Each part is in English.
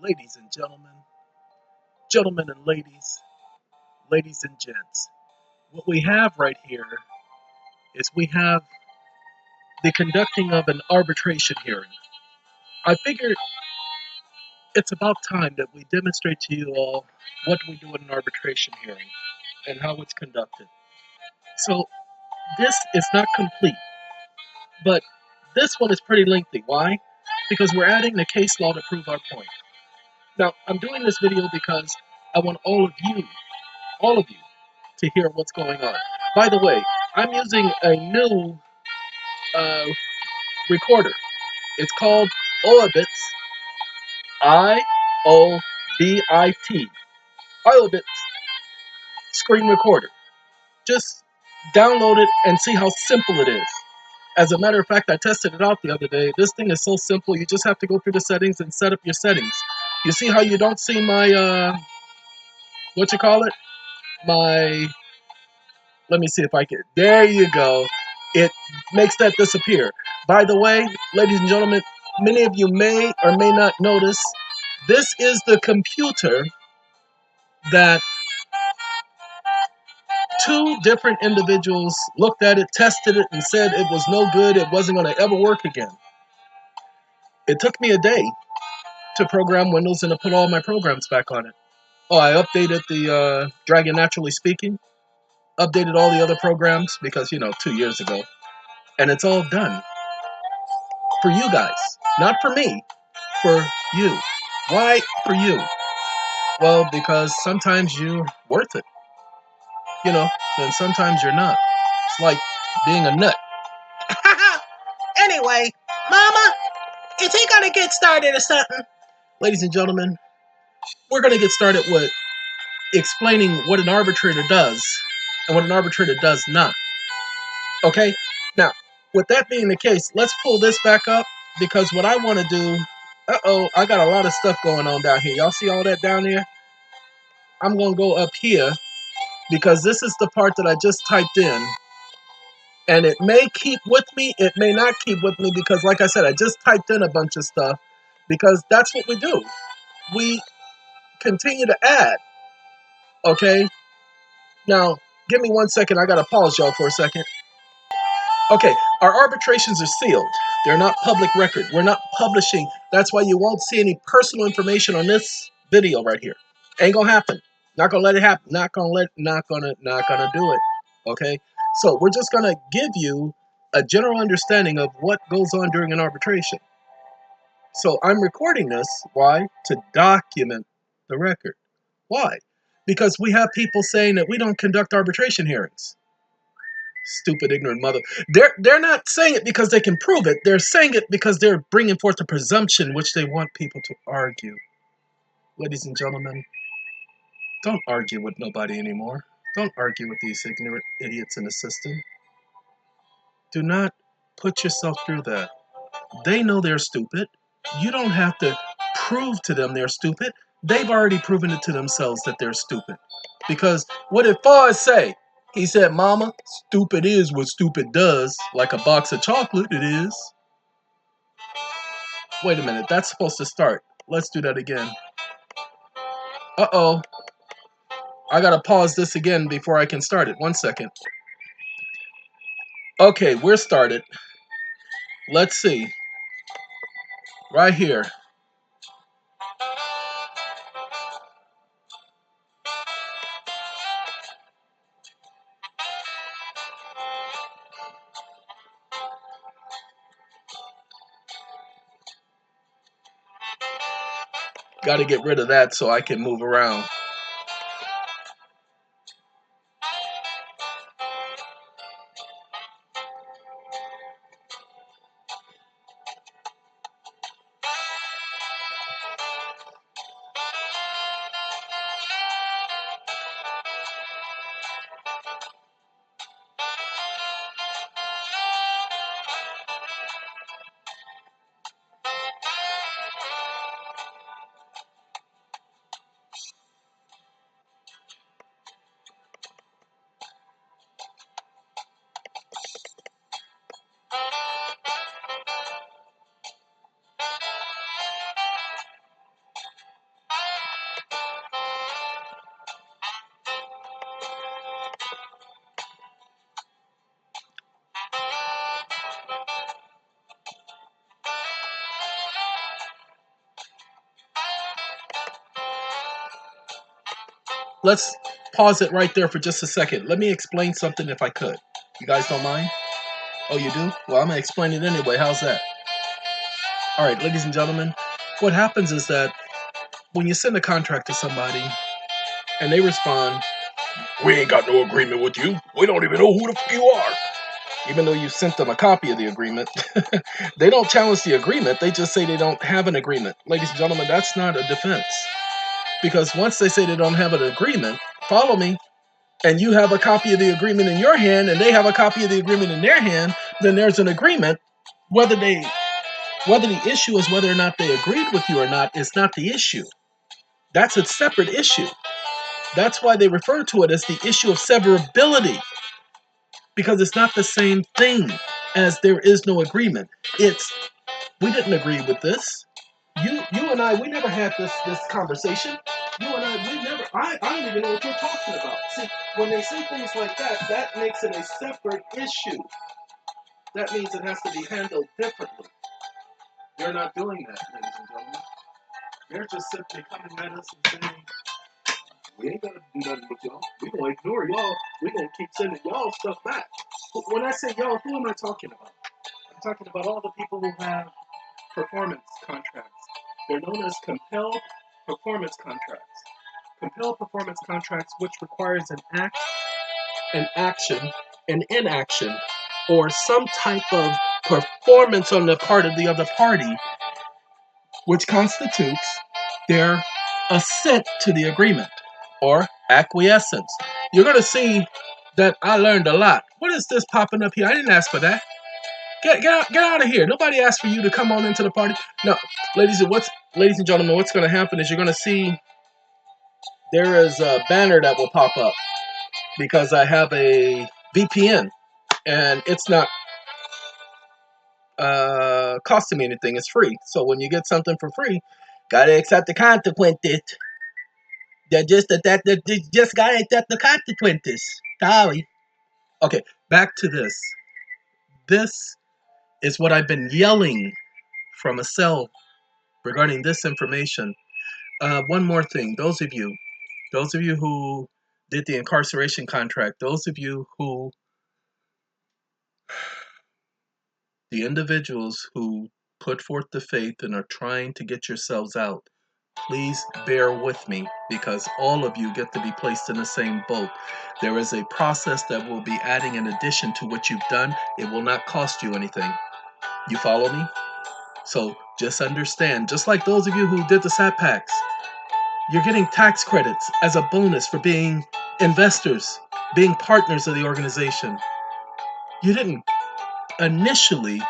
Ladies and gentlemen, gentlemen and ladies, ladies and gents, what we have right here is we have the conducting of an arbitration hearing. I figured it's about time that we demonstrate to you all what we do in an arbitration hearing and how it's conducted. So this is not complete, but this one is pretty lengthy. Why? Because we're adding the case law to prove our point. Now, I'm doing this video because I want all of you, to hear what's going on. By the way, I'm using a new uh, recorder. It's called Orbit's, I-O-B-I-T, Orbit's screen recorder. Just download it and see how simple it is. As a matter of fact, I tested it out the other day. This thing is so simple. You just have to go through the settings and set up your settings. You see how you don't see my, what you call it? My, let me see if I can, there you go. It makes that disappear. By the way, ladies and gentlemen, many of you may or may not notice, this is the computer that two different individuals looked at it, tested it, and said it was no good, it wasn't going to ever work again. It took me a day to program Windows and to put all my programs back on it. Oh, I updated the Dragon Naturally Speaking, updated all the other programs because, 2 years ago. And it's all done. For you guys. Not for me. For you. Why for you? Well, because sometimes you're worth it. And sometimes you're not. It's like being a nut. Anyway, Mama, is he gonna get started or something? Ladies and gentlemen, we're gonna get started with explaining what an arbitrator does and what an arbitrator does not. Okay? Now, with that being the case, let's pull this back up because what I want to do, I got a lot of stuff going on down here. Y'all see all that down there? I'm going to go up here because this is the part that I just typed in. And it may keep with me, it may not keep with me because, like I said, I just typed in a bunch of stuff because that's what we do. We continue to add. Okay? Now, give me 1 second. I got to pause y'all for a second. Okay, our arbitrations are sealed. They're not public record. We're not publishing. That's why you won't see any personal information on this video right here. Ain't gonna happen. Not gonna let it happen. Not gonna do it. Okay? So we're just gonna give you a general understanding of what goes on during an arbitration. So I'm recording this. Why? To document the record. Why? Because we have people saying that we don't conduct arbitration hearings. Stupid, ignorant mother. They're not saying it because they can prove it. They're saying it because they're bringing forth a presumption which they want people to argue. Ladies and gentlemen, don't argue with nobody anymore. Don't argue with these ignorant idiots in the system. Do not put yourself through that. They know they're stupid. You don't have to prove to them they're stupid. They've already proven it to themselves that they're stupid. Because what did Forrest say? He said, Mama, stupid is what stupid does. Like a box of chocolate, it is. Wait a minute, that's supposed to start. Let's do that again. Uh-oh. I gotta pause this again before I can start it. 1 second. Okay, we're started. Let's see. Right here. Gotta get rid of that so I can move around. let's pause it right there for just a second. Let me explain something if I could. You guys don't mind? Oh, you do? Well, I'm going to explain it anyway. How's that? All right, ladies and gentlemen, what happens is that when you send a contract to somebody and they respond, we ain't got no agreement with you. We don't even know who the fuck you are. Even though you sent them a copy of the agreement, they don't challenge the agreement. They just say they don't have an agreement. Ladies and gentlemen, that's not a defense. Because once they say they don't have an agreement, follow me, and you have a copy of the agreement in your hand and they have a copy of the agreement in their hand, then there's an agreement. Whether the issue is whether or not they agreed with you or not is not the issue. That's a separate issue. That's why they refer to it as the issue of severability, because it's not the same thing as there is no agreement. It's, we didn't agree with this. You and I, we never had this conversation. You and I, we never, I don't even know what you're talking about. See, when they say things like that, that makes it a separate issue. That means it has to be handled differently. They're not doing that, ladies and gentlemen. They're just simply coming at us and saying, we ain't gonna do nothing with y'all. We're gonna ignore y'all. We're gonna keep sending y'all stuff back. But when I say y'all, who am I talking about? I'm talking about all the people who have performance contracts. They're known as compelled performance contracts. Compelled performance contracts, which requires an act, an action, an inaction, or some type of performance on the part of the other party, which constitutes their assent to the agreement or acquiescence. You're going to see that I learned a lot. What is this popping up here? I didn't ask for that. Get out of here. Nobody asked for you to come on into the party. No, ladies and gentlemen, what's going to happen is you're going to see there is a banner that will pop up because I have a VPN and it's not costing me anything. It's free. So when you get something for free, gotta accept the consequences. Just gotta accept the consequences. Sorry. Okay, back to this. This is what I've been yelling from a cell regarding this information. One more thing. Those of you who did the incarceration contract, those of you who, the individuals who put forth the faith and are trying to get yourselves out, please bear with me because all of you get to be placed in the same boat. There is a process that will be adding in addition to what you've done. It will not cost you anything. You follow me? So just understand, just like those of you who did the SAT packs, you're getting tax credits as a bonus for being investors, being partners of the organization. You didn't initially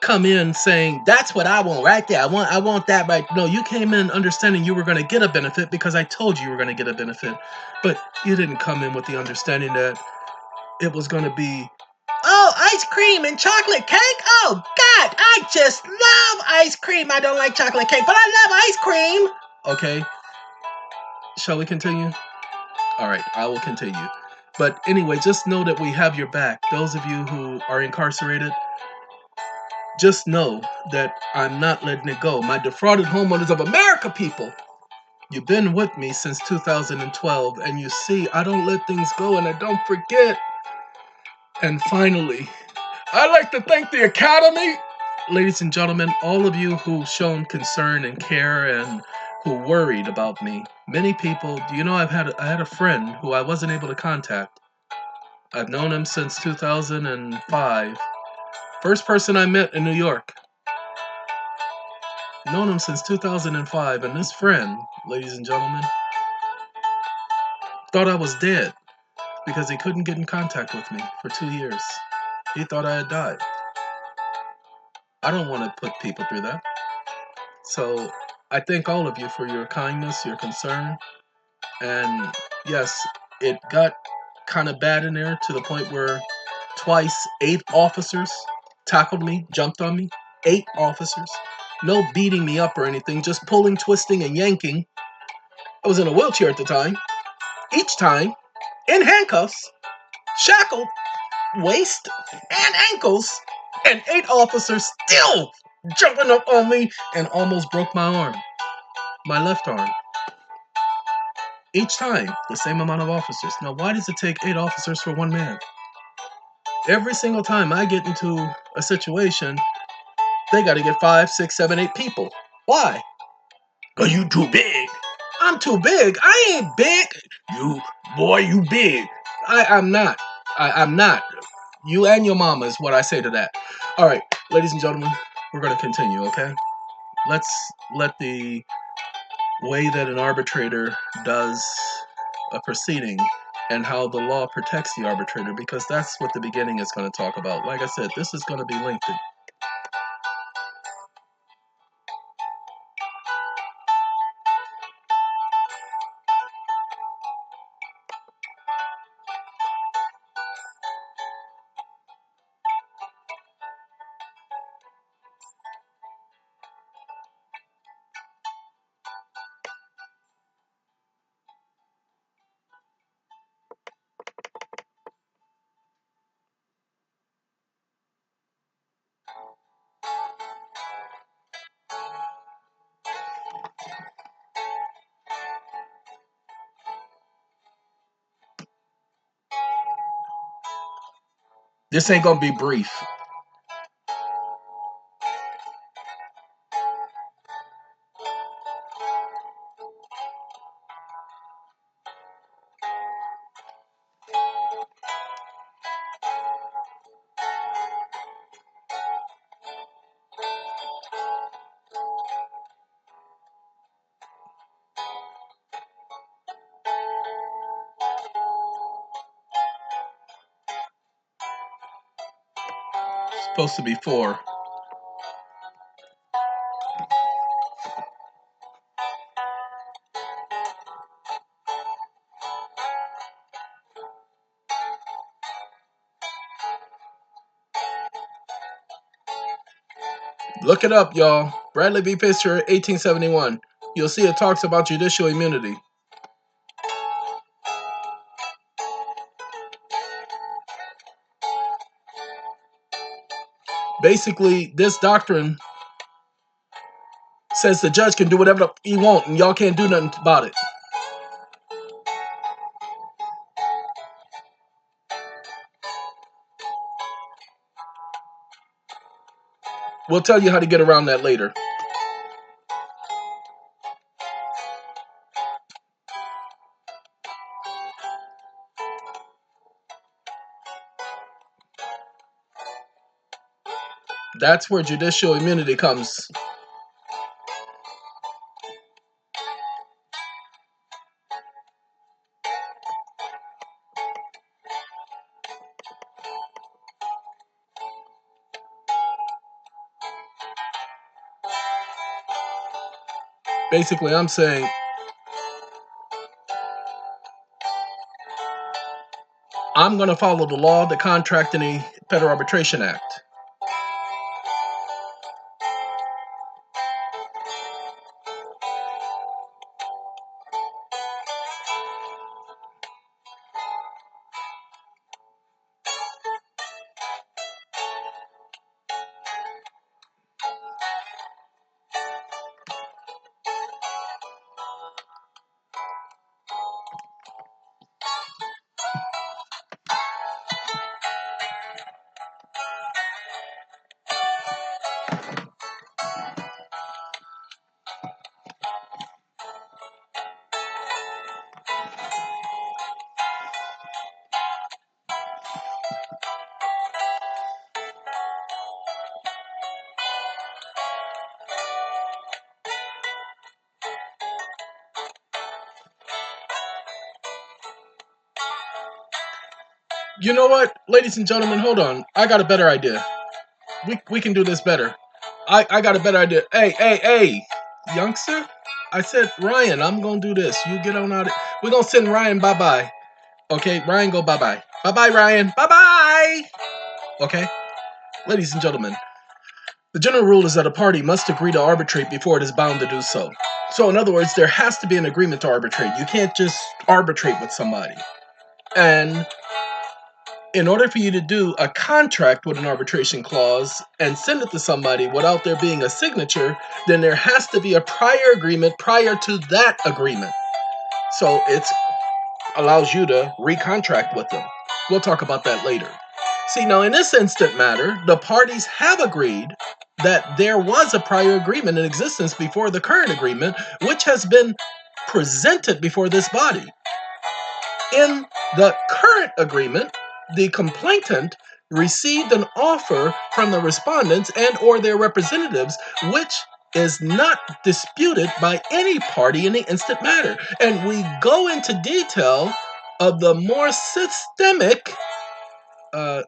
come in saying, that's what I want right there. I want that right. No, you came in understanding you were going to get a benefit because I told you were going to get a benefit. But you didn't come in with the understanding that it was going to be, oh, ice cream and chocolate cake? Oh, God, I just love ice cream. I don't like chocolate cake, but I love ice cream. Okay. Shall we continue? All right, I will continue. But anyway, just know that we have your back. Those of you who are incarcerated, just know that I'm not letting it go. My defrauded homeowners of America people, you've been with me since 2012, and you see, I don't let things go and I don't forget. And finally, I'd like to thank the Academy. Ladies and gentlemen, all of you who've shown concern and care and who worried about me. Many people, do you know I had a friend who I wasn't able to contact. I've known him since 2005. First person I met in New York. Known him since 2005, and this friend, ladies and gentlemen, thought I was dead because he couldn't get in contact with me for 2 years. He thought I had died. I don't want to put people through that. So I thank all of you for your kindness, your concern, and yes, it got kind of bad in there to the point where twice 8 officers tackled me, jumped on me. 8 officers. No beating me up or anything, just pulling, twisting, and yanking. I was in a wheelchair at the time. Each time, in handcuffs, shackled, waist, and ankles, and 8 officers still jumping up on me and almost broke my arm. My left arm. Each time, the same amount of officers. Now, why does it take 8 officers for 1 man? Every single time I get into a situation, they got to get 5, 6, 7, 8 people. Why? Because you too big. I'm too big. I ain't big. You big. I'm not. I'm not. You and your mama is what I say to that. All right, ladies and gentlemen, we're going to continue, okay? Let's let the way that an arbitrator does a proceeding and how the law protects the arbitrator, because that's what the beginning is going to talk about. Like I said, this is going to be lengthy. This ain't going to be brief. It's supposed to be 4. Look it up, y'all. Bradley v. Fisher, 1871. You'll see it talks about judicial immunity. Basically, this doctrine says the judge can do whatever he wants, and y'all can't do nothing about it. We'll tell you how to get around that later. That's where judicial immunity comes. Basically, I'm saying I'm going to follow the law, the contract, and the Federal Arbitration Act. You know what, ladies and gentlemen, hold on. I got a better idea. We can do this better. I got a better idea. Hey, youngster. I said, Ryan, I'm going to do this. You get on out. We're going to send Ryan bye-bye. Okay, Ryan, go bye-bye. Bye-bye, Ryan. Bye-bye. Okay? Ladies and gentlemen, the general rule is that a party must agree to arbitrate before it is bound to do so. So, in other words, there has to be an agreement to arbitrate. You can't just arbitrate with somebody. And in order for you to do a contract with an arbitration clause and send it to somebody without there being a signature, then there has to be a prior agreement prior to that agreement. So it allows you to recontract with them. We'll talk about that later. See, now in this instant matter, the parties have agreed that there was a prior agreement in existence before the current agreement, which has been presented before this body. In the current agreement, the complainant received an offer from the respondents and or their representatives, which is not disputed by any party in the instant matter. And we go into detail of the more systemic, the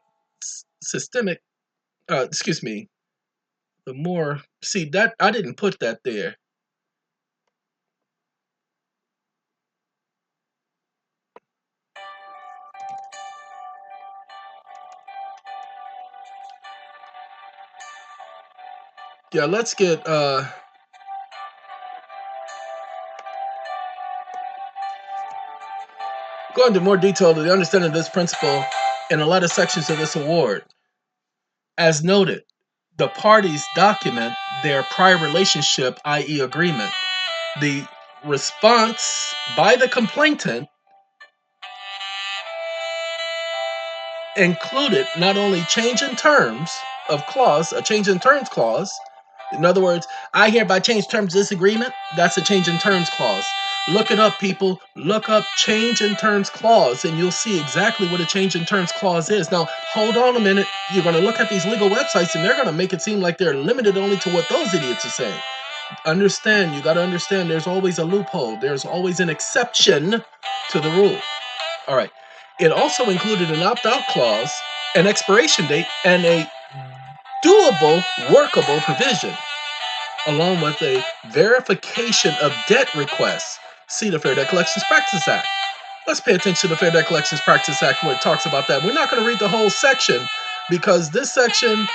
more, see that, I didn't put that there. Yeah, let's get, go into more detail to the understanding of this principle in a lot of sections of this award. As noted, the parties document their prior relationship, i.e. agreement. The response by the complainant included not only change in terms of clause, a change in terms clause. In other words, I hereby change terms of this agreement. That's a change in terms clause. Look it up, people. Look up change in terms clause, and you'll see exactly what a change in terms clause is. Now, hold on a minute. You're going to look at these legal websites, and they're going to make it seem like they're limited only to what those idiots are saying. Understand, you got to understand, there's always a loophole. There's always an exception to the rule. All right. It also included an opt-out clause, an expiration date, and a doable, workable provision, along with a verification of debt requests. See the Fair Debt Collections Practices Act. Let's pay attention to the Fair Debt Collections Practices Act where it talks about that. We're not going to read the whole section because this section,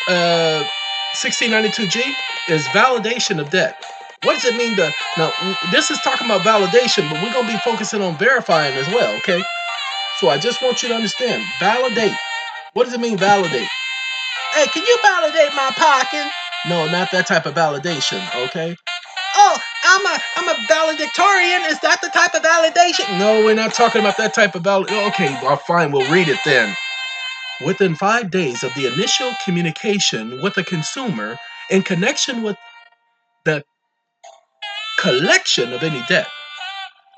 1692G, is validation of debt. What does it mean to... Now, this is talking about validation, but we're going to be focusing on verifying as well, okay? So I just want you to understand, validate. What does it mean, validate? Hey, can you validate my parking? No, not that type of validation, okay? Oh, I'm a valedictorian. Is that the type of validation? No, we're not talking about that type of validation. Okay, well, fine, we'll read it then. Within 5 days of the initial communication with the consumer in connection with the collection of any debt,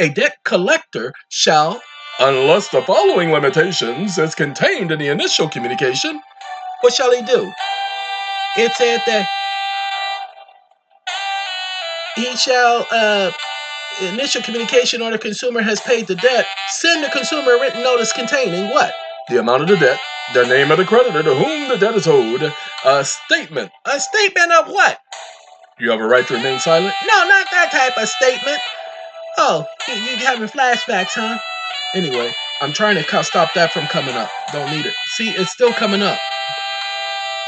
a debt collector shall, unless the following limitations is contained in the initial communication, what shall he do? It said that he shall, initial communication or the consumer has paid the debt, send the consumer a written notice containing what? The amount of the debt, the name of the creditor to whom the debt is owed, a statement. A statement of what? You have a right to remain silent? No, not that type of statement. Oh, you having flashbacks, huh? Anyway, I'm trying to stop that from coming up. Don't need it. See, it's still coming up.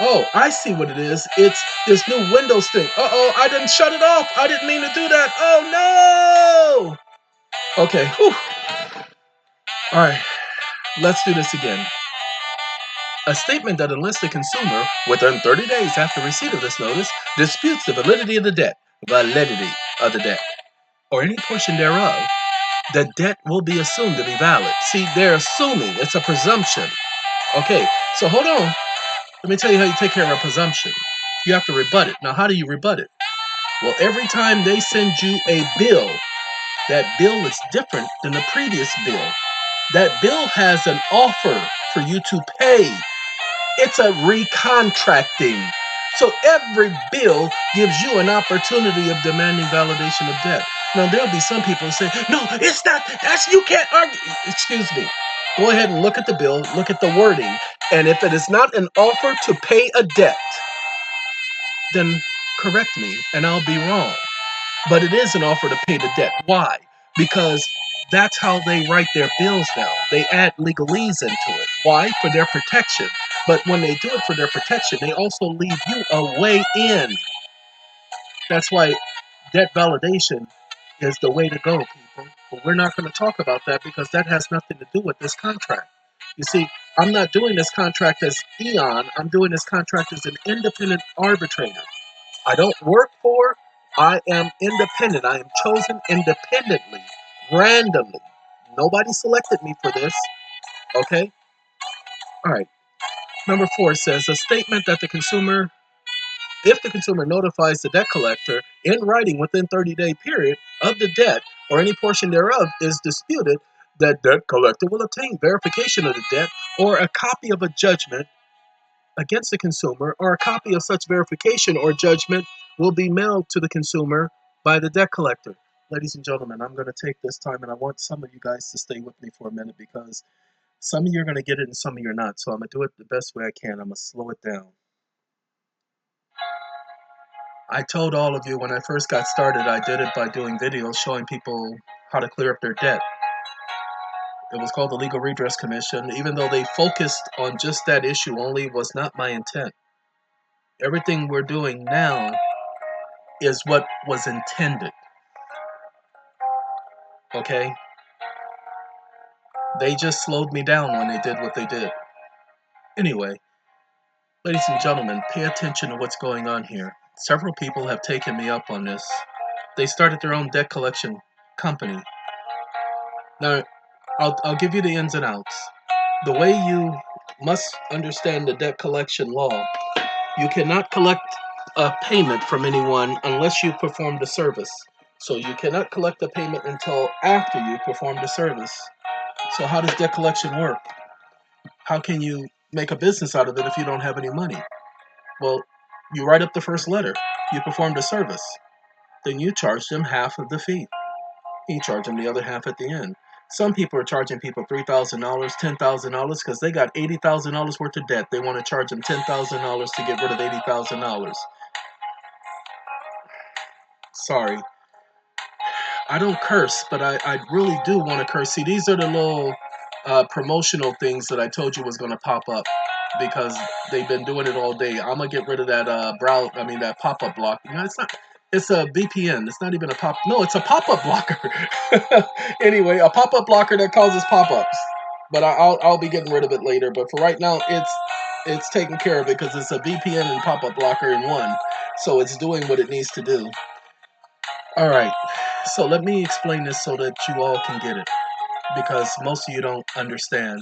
Oh, I see what it is. It's this new Windows thing. Uh-oh, I didn't shut it off. I didn't mean to do that. Oh, no! Okay, whew. All right, let's do this again. A statement that unless the consumer, within 30 days after receipt of this notice, disputes the validity of the debt, or any portion thereof, the debt will be assumed to be valid. See, they're assuming. It's a presumption. Okay, so hold on. Let me tell you how you take care of a presumption. You have to rebut it. Now, how do you rebut it? Well, every time they send you a bill, that bill is different than the previous bill. That bill has an offer for you to pay. It's a recontracting. So every bill gives you an opportunity of demanding validation of debt. Now, there'll be some people who say, no, it's not, you can't argue. Excuse me. Go ahead and look at the bill, look at the wording, and if it is not an offer to pay a debt, then correct me, and I'll be wrong. But it is an offer to pay the debt. Why? Because that's how they write their bills now. They add legalese into it. Why? For their protection. But when they do it for their protection, they also leave you a way in. That's why debt validation is the way to go, people. But we're not going to talk about that because that has nothing to do with this contract. You see, I'm not doing this contract as EON. I'm doing this contract as an independent arbitrator. I don't work for, I am independent. I am chosen independently randomly. Nobody selected me for this. Okay? All right. Number 4 says a statement that the consumer, if the consumer notifies the debt collector in writing within 30-day period of the debt or any portion thereof is disputed, that debt collector will obtain verification of the debt or a copy of a judgment against the consumer, or a copy of such verification or judgment will be mailed to the consumer by the debt collector. Ladies and gentlemen, I'm going to take this time and I want some of you guys to stay with me for a minute because some of you are going to get it and some of you are not. So I'm going to do it the best way I can. I'm going to slow it down. I told all of you when I first got started, I did it by doing videos showing people how to clear up their debt. It was called the Legal Redress Commission. Even though they focused on just that issue only, was not my intent. Everything we're doing now is what was intended. Okay? They just slowed me down when they did what they did. Anyway, ladies and gentlemen, pay attention to what's going on here. Several people have taken me up on this. They started their own debt collection company. Now, I'll give you the ins and outs. The way you must understand the debt collection law, you cannot collect a payment from anyone unless you perform the service. So you cannot collect a payment until after you perform the service. So how does debt collection work? How can you make a business out of it if you don't have any money? Well, you write up the first letter. You perform the service. Then you charge them half of the fee. You charge them the other half at the end. Some people are charging people $3,000, $10,000 because they got $80,000 worth of debt. They want to charge them $10,000 to get rid of $80,000. Sorry. I don't curse, but I really do want to curse. See, these are the little promotional things that I told you was going to pop up because they've been doing it all day. I'm going to get rid of that that pop-up block. No, it's not. It's a VPN. It's not even a pop. No, it's a pop-up blocker. Anyway, a pop-up blocker that causes pop-ups. But I'll be getting rid of it later. But for right now, it's taken care of because it's a VPN and pop-up blocker in one. So it's doing what it needs to do. All right. So let me explain this so that you all can get it, because most of you don't understand.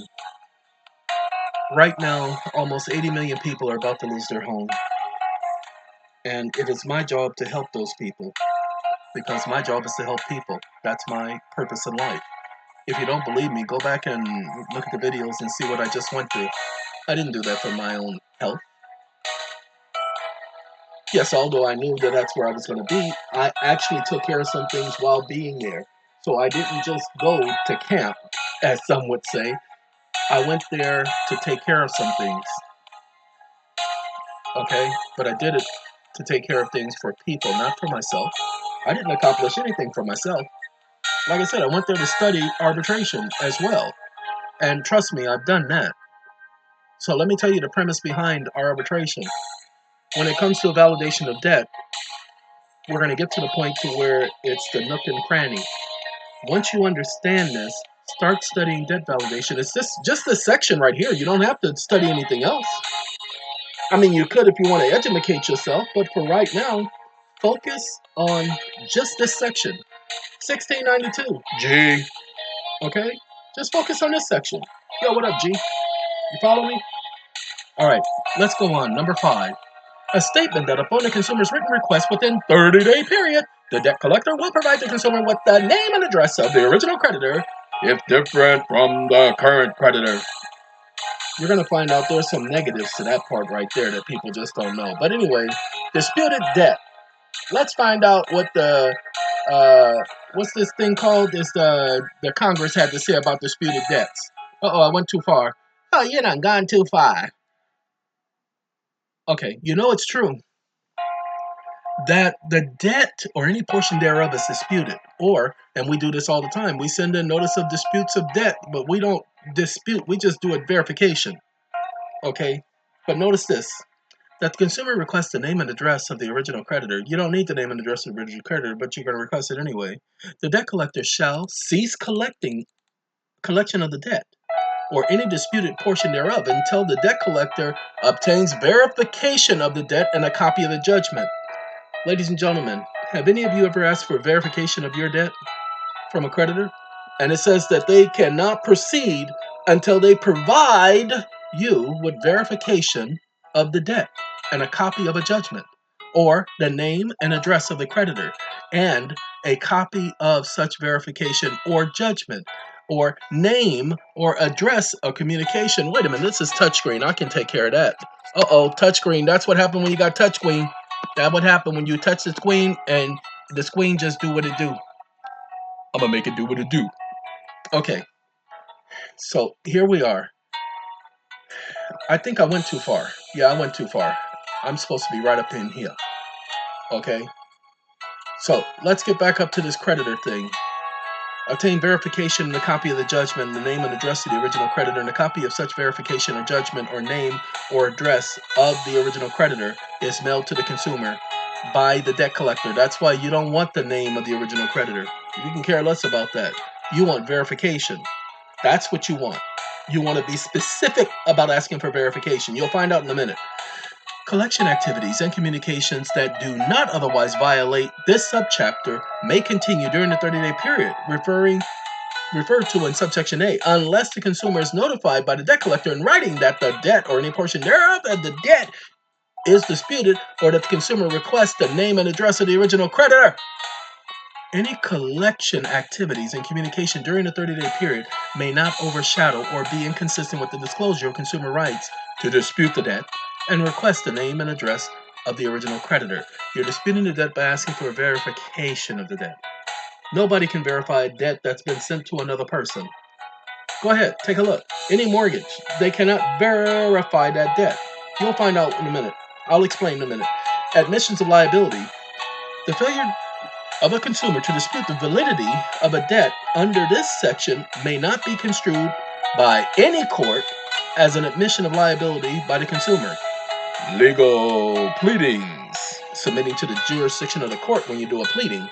Right now, almost 80 million people are about to lose their home. And it is my job to help those people, because my job is to help people. That's my purpose in life. If you don't believe me, go back and look at the videos and see what I just went through. I didn't do that for my own health. Yes, although I knew that that's where I was going to be, I actually took care of some things while being there. So I didn't just go to camp, as some would say. I went there to take care of some things. Okay? But I did it to take care of things for people, not for myself. I didn't accomplish anything for myself. Like I said, I went there to study arbitration as well. And trust me, I've done that. So let me tell you the premise behind our arbitration. When it comes to a validation of debt, we're going to get to the point to where it's the nook and cranny. Once you understand this, start studying debt validation. It's just this section right here. You don't have to study anything else. I mean, you could if you want to educate yourself, but for right now, focus on just this section. 1692, G. Okay? Just focus on this section. Yo, what up, G? You follow me? All right, let's go on. Number 5. A statement that upon the consumer's written request within 30-day period, the debt collector will provide the consumer with the name and address of the original creditor, if different from the current creditor. You're going to find out there's some negatives to that part right there that people just don't know. But anyway, disputed debt. Let's find out what the, what's this thing called? Is the Congress had to say about disputed debts. Uh-oh, I went too far. Oh, you done gone too far. Okay, you know it's true that the debt or any portion thereof is disputed. Or, and we do this all the time, we send in notice of disputes of debt, but we don't dispute, we just do a verification. Okay? But notice this, that the consumer requests the name and address of the original creditor. You don't need the name and address of the original creditor, but you're going to request it anyway. The debt collector shall cease collection of the debt or any disputed portion thereof until the debt collector obtains verification of the debt and a copy of the judgment. Ladies and gentlemen, have any of you ever asked for verification of your debt from a creditor? And it says that they cannot proceed until they provide you with verification of the debt and a copy of a judgment, or the name and address of the creditor, and a copy of such verification or judgment, or name or address of communication. Wait a minute, this is touchscreen. I can take care of that. Touchscreen. That's what happened when you got touchscreen. That would happen when you touch the screen and the screen just do what it do. I'm gonna make it do what it do. Okay, so here we are. I think I went too far. Yeah, I went too far. I'm supposed to be right up in here. Okay, so let's get back up to this creditor thing. Obtain verification and a copy of the judgment, the name and address of the original creditor, and a copy of such verification or judgment or name or address of the original creditor is mailed to the consumer by the debt collector. That's why you don't want the name of the original creditor. You can care less about that. You want verification. That's what you want. You want to be specific about asking for verification. You'll find out in a minute. Collection activities and communications that do not otherwise violate this subchapter may continue during the 30-day period referred to in subsection A, unless the consumer is notified by the debt collector in writing that the debt or any portion thereof of the debt is disputed, or that the consumer requests the name and address of the original creditor. Any collection activities and communication during the 30-day period may not overshadow or be inconsistent with the disclosure of consumer rights to dispute the debt and request the name and address of the original creditor. You're disputing the debt by asking for a verification of the debt. Nobody can verify a debt that's been sent to another person. Go ahead, take a look. Any mortgage, they cannot verify that debt. You'll find out in a minute. I'll explain in a minute. Admissions of liability. The failure of a consumer to dispute the validity of a debt under this section may not be construed by any court as an admission of liability by the consumer. Legal pleadings. Submitting to the jurisdiction of the court when you do a pleading.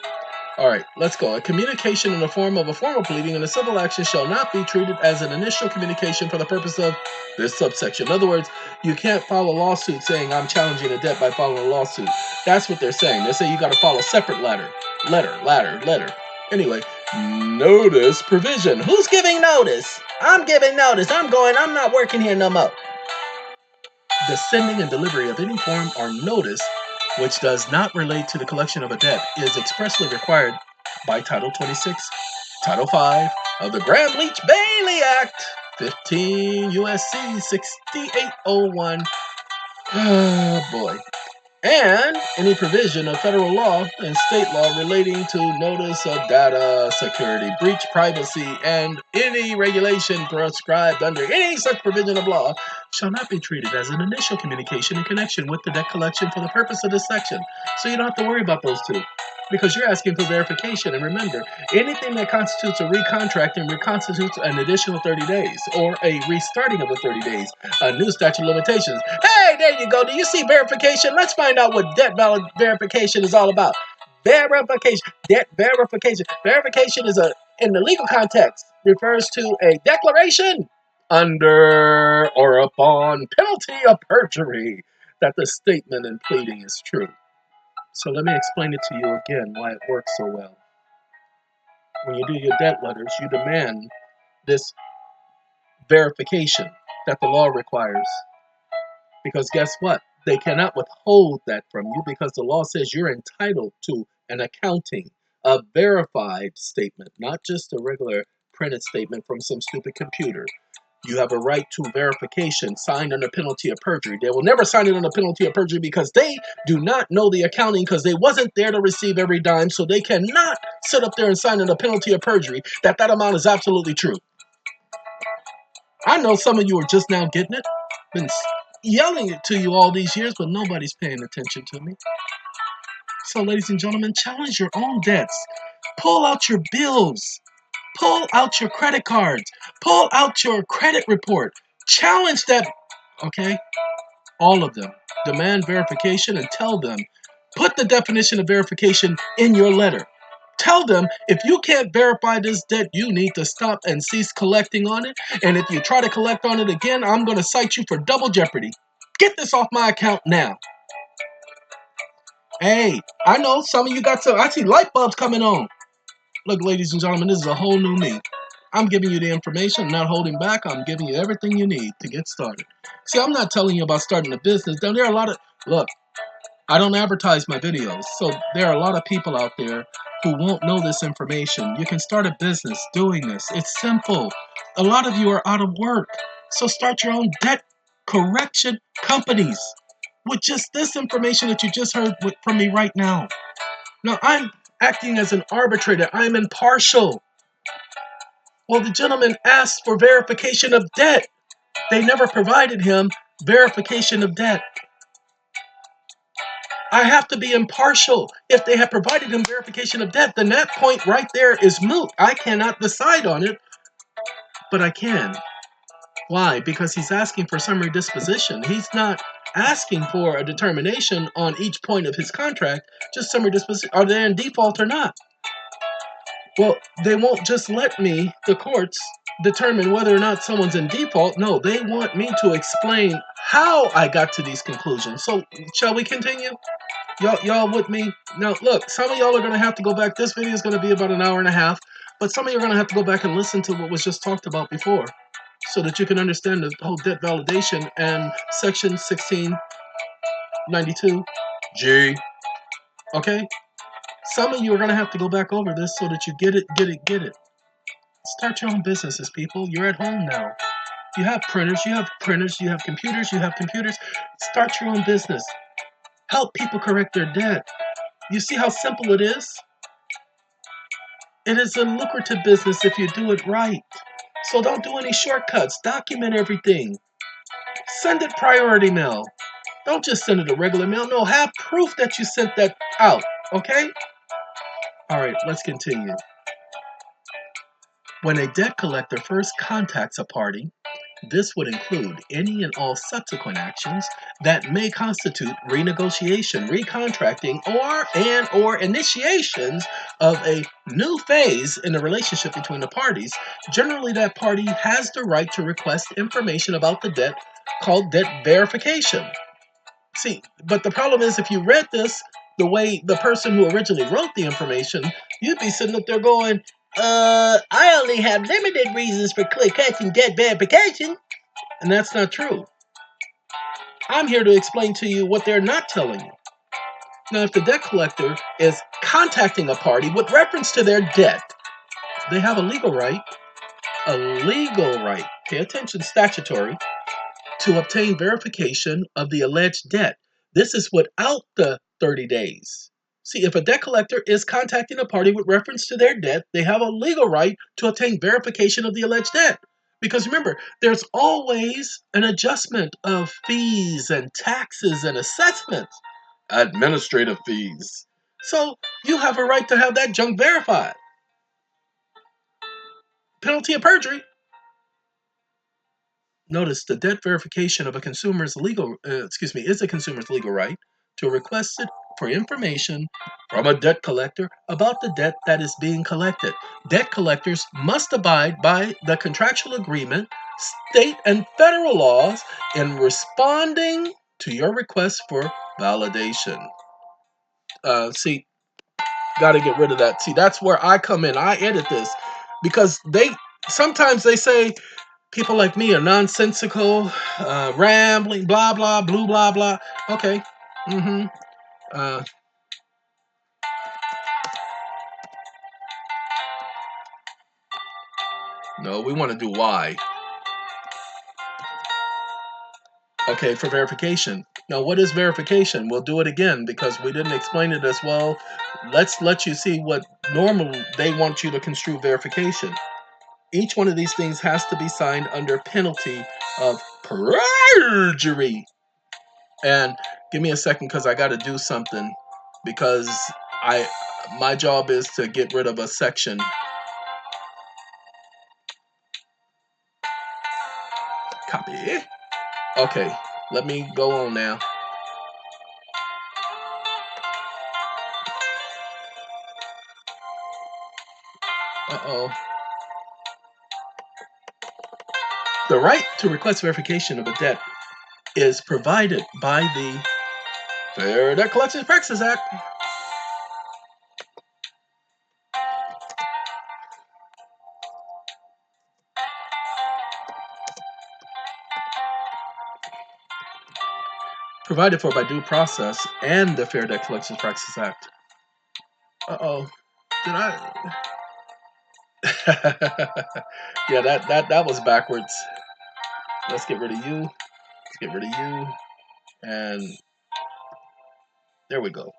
All right, let's go. A communication in the form of a formal pleading in a civil action shall not be treated as an initial communication for the purpose of this subsection. In other words, you can't file a lawsuit saying I'm challenging a debt by filing a lawsuit. That's what they're saying. They say you got to file a separate letter. Anyway, notice provision. Who's giving notice? I'm giving notice. I'm not working here no more. The sending and delivery of any form or notice which does not relate to the collection of a debt is expressly required by Title 26, Title 5 of the Graham-Leach-Bailey Act, 15 U.S.C. 6801. Oh boy. And any provision of federal law and state law relating to notice of data security, breach, privacy, and any regulation prescribed under any such provision of law shall not be treated as an initial communication in connection with the debt collection for the purpose of this section. So you don't have to worry about those two, because you're asking for verification. And remember, anything that constitutes a recontracting constitutes an additional 30 days, or a restarting of the 30 days, a new statute of limitations. Hey, there you go. Do you see verification? Let's find out what debt verification is all about. Verification, debt verification. Verification is in the legal context, refers to a declaration under or upon penalty of perjury that the statement in pleading is true. So let me explain it to you again why it works so well. When you do your debt letters, you demand this verification that the law requires. Because guess what? They cannot withhold that from you, because the law says you're entitled to an accounting, a verified statement, not just a regular printed statement from some stupid computer. You have a right to verification signed under penalty of perjury. They will never sign it under penalty of perjury because they do not know the accounting, because they wasn't there to receive every dime, so they cannot sit up there and sign under penalty of perjury that amount is absolutely true. I know some of you are just now getting it. Been yelling it to you all these years, but nobody's paying attention to me. So, ladies and gentlemen, challenge your own debts. Pull out your bills. Pull out your credit cards. Pull out your credit report. Challenge that, okay? All of them. Demand verification and tell them. Put the definition of verification in your letter. Tell them, if you can't verify this debt, you need to stop and cease collecting on it. And if you try to collect on it again, I'm going to cite you for double jeopardy. Get this off my account now. Hey, I know some of you got some. I see light bulbs coming on. Look, ladies and gentlemen, this is a whole new me. I'm giving you the information, I'm not holding back. I'm giving you everything you need to get started. See, I'm not telling you about starting a business. There are a lot of, look, I don't advertise my videos, so there are a lot of people out there who won't know this information. You can start a business doing this. It's simple. A lot of you are out of work, so start your own debt correction companies with just this information that you just heard from me right now. Now, I'm acting as an arbitrator. I'm impartial. Well, the gentleman asked for verification of debt. They never provided him verification of debt. I have to be impartial. If they have provided him verification of debt, then that point right there is moot. I cannot decide on it, but I can. Why? Because he's asking for summary disposition. He's not asking for a determination on each point of his contract, just summary disposition. Are they in default or not? Well, they won't just let me, the courts, determine whether or not someone's in default. No, they want me to explain how I got to these conclusions. So, shall we continue? Y'all with me? Now, look, some of y'all are going to have to go back. This video is going to be about an hour and a half, but some of you are going to have to go back and listen to what was just talked about before so that you can understand the whole debt validation and section 1692G. Okay? Some of you are going to have to go back over this so that you get it. Start your own businesses, people. You're at home now. You have printers, you have computers, Start your own business. Help people correct their debt. You see how simple it is? It is a lucrative business if you do it right. So don't do any shortcuts. Document everything. Send it priority mail. Don't just send it a regular mail. No, have proof that you sent that out. Okay? All right, let's continue. When a debt collector first contacts a party, this would include any and all subsequent actions that may constitute renegotiation, recontracting, or initiations of a new phase in the relationship between the parties. Generally, that party has the right to request information about the debt called debt verification. See, but the problem is if you read this the way the person who originally wrote the information, you'd be sitting up there going, I only have limited reasons for clear-cutting debt verification. And that's not true. I'm here to explain to you what they're not telling you. Now, if the debt collector is contacting a party with reference to their debt, they have a legal right, pay attention, statutory, to obtain verification of the alleged debt. This is without the 30 days. See, if a debt collector is contacting a party with reference to their debt, they have a legal right to obtain verification of the alleged debt. Because remember, there's always an adjustment of fees and taxes and assessments, administrative fees. So you have a right to have that junk verified. Penalty of perjury. Notice the debt verification of a consumer's is a consumer's legal right to request it for information from a debt collector about the debt that is being collected. Debt collectors must abide by the contractual agreement, state and federal laws in responding to your request for validation. Got to get rid of that. See, that's where I come in. I edit this because sometimes they say people like me are nonsensical, rambling, blah, blah, blue, blah, blah. Okay. No, we want to do why. Okay, for verification. Now, what is verification? We'll do it again because we didn't explain it as well. Let's let you see what normally they want you to construe verification. Each one of these things has to be signed under penalty of perjury. And give me a second because I got to do something because my job is to get rid of a section. Copy. Okay, let me go on now. Uh-oh. The right to request verification of a debt is provided by the Fair Debt Collection Practices Act. provided for by due process and the Fair Debt Collection Practices Act. Uh-oh. Did I? Yeah, that was backwards. Let's get rid of you. Let's get rid of you. And there we go.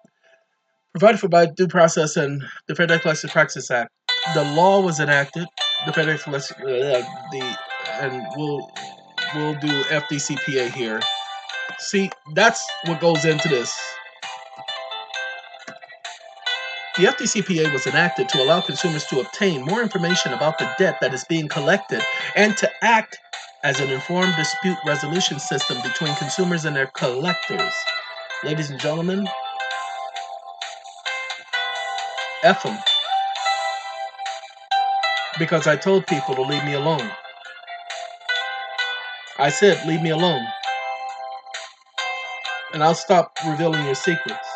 Provided for by due process and the Fair Debt Collection Practices Act. The law was enacted. The Fair Debt Collection, and we'll do FDCPA here. See, that's what goes into this. The FDCPA was enacted to allow consumers to obtain more information about the debt that is being collected and to act as an informed dispute resolution system between consumers and their collectors. Ladies and gentlemen, F them. Because I told people to leave me alone. I said, leave me alone. And I'll stop revealing your secrets.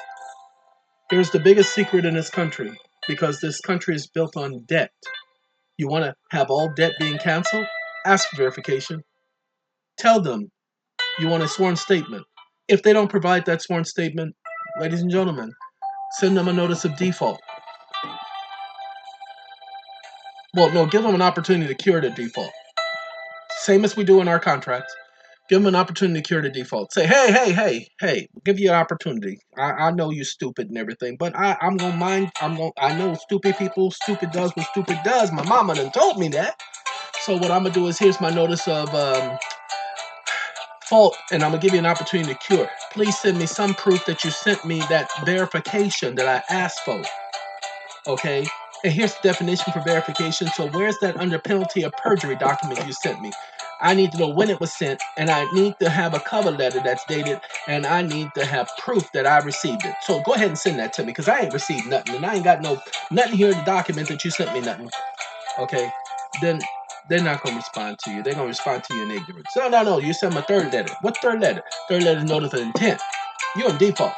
Here's the biggest secret in this country, because this country is built on debt. You want to have all debt being canceled? Ask for verification. Tell them you want a sworn statement. If they don't provide that sworn statement, ladies and gentlemen, send them a notice of default. Well, no, give them an opportunity to cure the default. Same as we do in our contracts. Give them an opportunity to cure the default. Say, hey, give you an opportunity. I know you're stupid and everything, but I know stupid people, stupid does what stupid does. My mama done told me that. So what I'm going to do is, here's my notice of fault, and I'm going to give you an opportunity to cure. Please send me some proof that you sent me that verification that I asked for. Okay? And here's the definition for verification. So where's that under penalty of perjury document you sent me? I need to know when it was sent, and I need to have a cover letter that's dated, and I need to have proof that I received it. So go ahead and send that to me, because I ain't received nothing, and I ain't got nothing here in the document that you sent me nothing. Okay? Then they're not going to respond to you. They're going to respond to you in ignorance. No. You sent them a third letter. What third letter? Third letter is notice of intent. You're in default.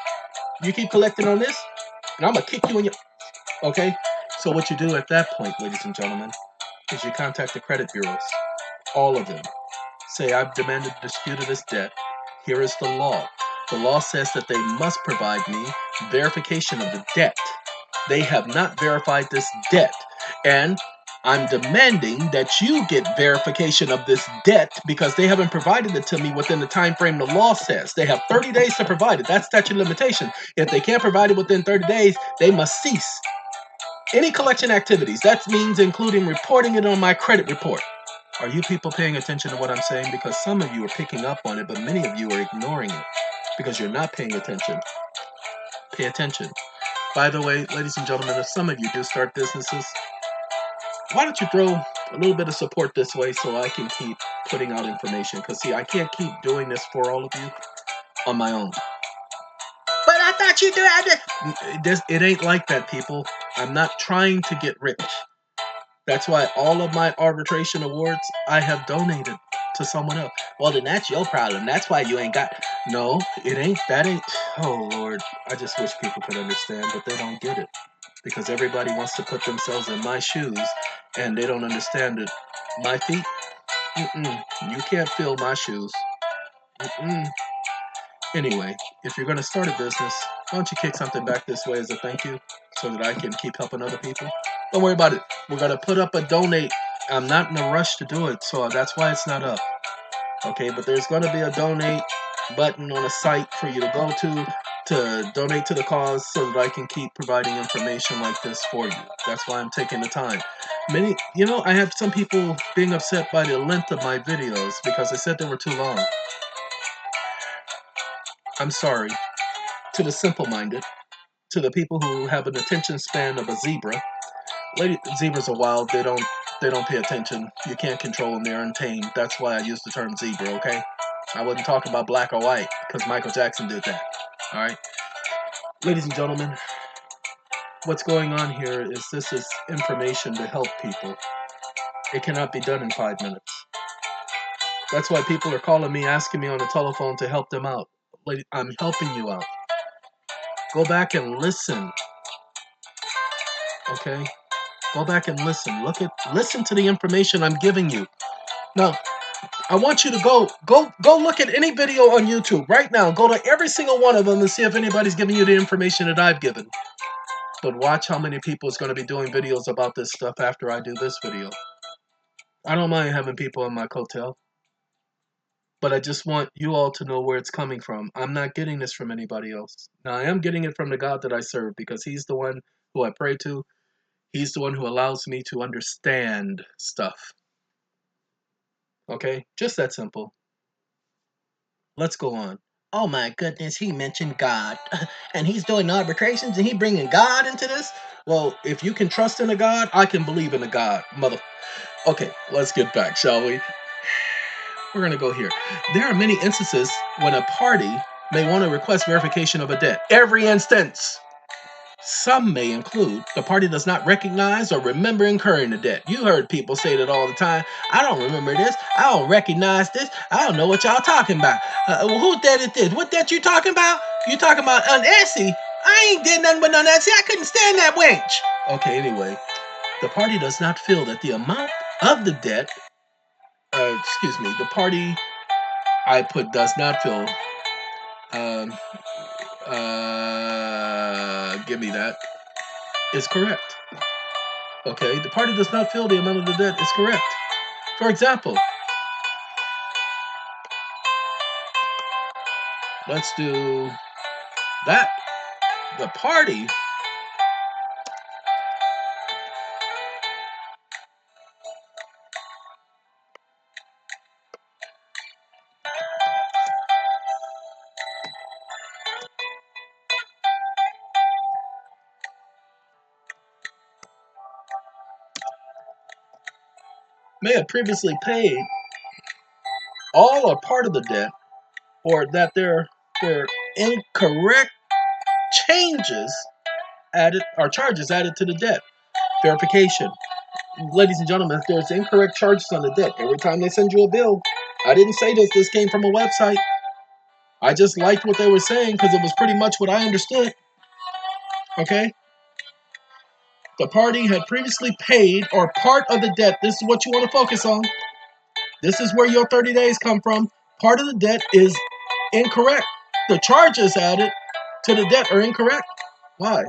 You keep collecting on this, and I'm going to kick you in your... Okay? So what you do at that point, ladies and gentlemen, is you contact the credit bureaus. All of them. Say, I've demanded a dispute of this debt. Here is the law. The law says that they must provide me verification of the debt. They have not verified this debt. And I'm demanding that you get verification of this debt because they haven't provided it to me within the time frame the law says. They have 30 days to provide it. That's statute of limitation. If they can't provide it within 30 days, they must cease any collection activities. That means including reporting it on my credit report. Are you people paying attention to what I'm saying? Because some of you are picking up on it, but many of you are ignoring it because you're not paying attention. Pay attention. By the way, ladies and gentlemen, if some of you do start businesses, why don't you throw a little bit of support this way so I can keep putting out information? Because, see, I can't keep doing this for all of you on my own. But I thought you had to... It ain't like that, people. I'm not trying to get rich. That's why all of my arbitration awards, I have donated to someone else. Well, then that's your problem. That's why you ain't got... No, it ain't. That ain't... Oh, Lord. I just wish people could understand, but they don't get it. Because everybody wants to put themselves in my shoes, and they don't understand it. My feet? You can't fill my shoes. Anyway, if you're going to start a business, why don't you kick something back this way as a thank you so that I can keep helping other people? Don't worry about it. We're going to put up a donate. I'm not in a rush to do it, so that's why it's not up. Okay, but there's going to be a donate button on a site for you to go to donate to the cause so that I can keep providing information like this for you. That's why I'm taking the time. I have some people being upset by the length of my videos because they said they were too long. I'm sorry. To the simple-minded, to the people who have an attention span of a zebra. Zebras are wild. They don't pay attention. You can't control them. They're untamed. That's why I use the term zebra, okay? I wasn't talking about black or white because Michael Jackson did that. All right? Ladies and gentlemen, what's going on here is this is information to help people. It cannot be done in 5 minutes. That's why people are calling me, asking me on the telephone to help them out. I'm helping you out. Go back and listen. Okay? Go back and listen. Listen to the information I'm giving you. Now, I want you to go look at any video on YouTube right now. Go to every single one of them and see if anybody's giving you the information that I've given. But watch how many people is going to be doing videos about this stuff after I do this video. I don't mind having people on my coattail, but I just want you all to know where it's coming from. I'm not getting this from anybody else. Now, I am getting it from the God that I serve because He's the one who I pray to. He's the one who allows me to understand stuff. Okay? Just that simple. Let's go on. Oh my goodness, he mentioned God. And he's doing arbitrations and he bringing God into this? Well, if you can trust in a God, I can believe in a God, mother. Okay, let's get back, shall we? We're going to go here. There are many instances when a party may want to request verification of a debt. Every instance. Some may include the party does not recognize or remember incurring the debt. You heard people say that all the time. I don't remember this. I don't recognize this. I don't know what y'all talking about. Who debt is this? What debt you talking about? You talking about unessie? I ain't did nothing but unessie. I couldn't stand that wench. Okay, anyway. The party does not feel that the amount of the debt, the party I put does not feel, give me that, is correct. Okay, the party does not feel the amount of the debt is correct. For example, let's do that. The party may have previously paid all or part of the debt, or that there were incorrect changes added or charges added to the debt. Verification. Ladies and gentlemen, if there's incorrect charges on the debt, every time they send you a bill, I didn't say this came from a website. I just liked what they were saying because it was pretty much what I understood. Okay? The party had previously paid or part of the debt. This is what you want to focus on. This is where your 30 days come from. Part of the debt is incorrect. The charges added to the debt are incorrect. Why?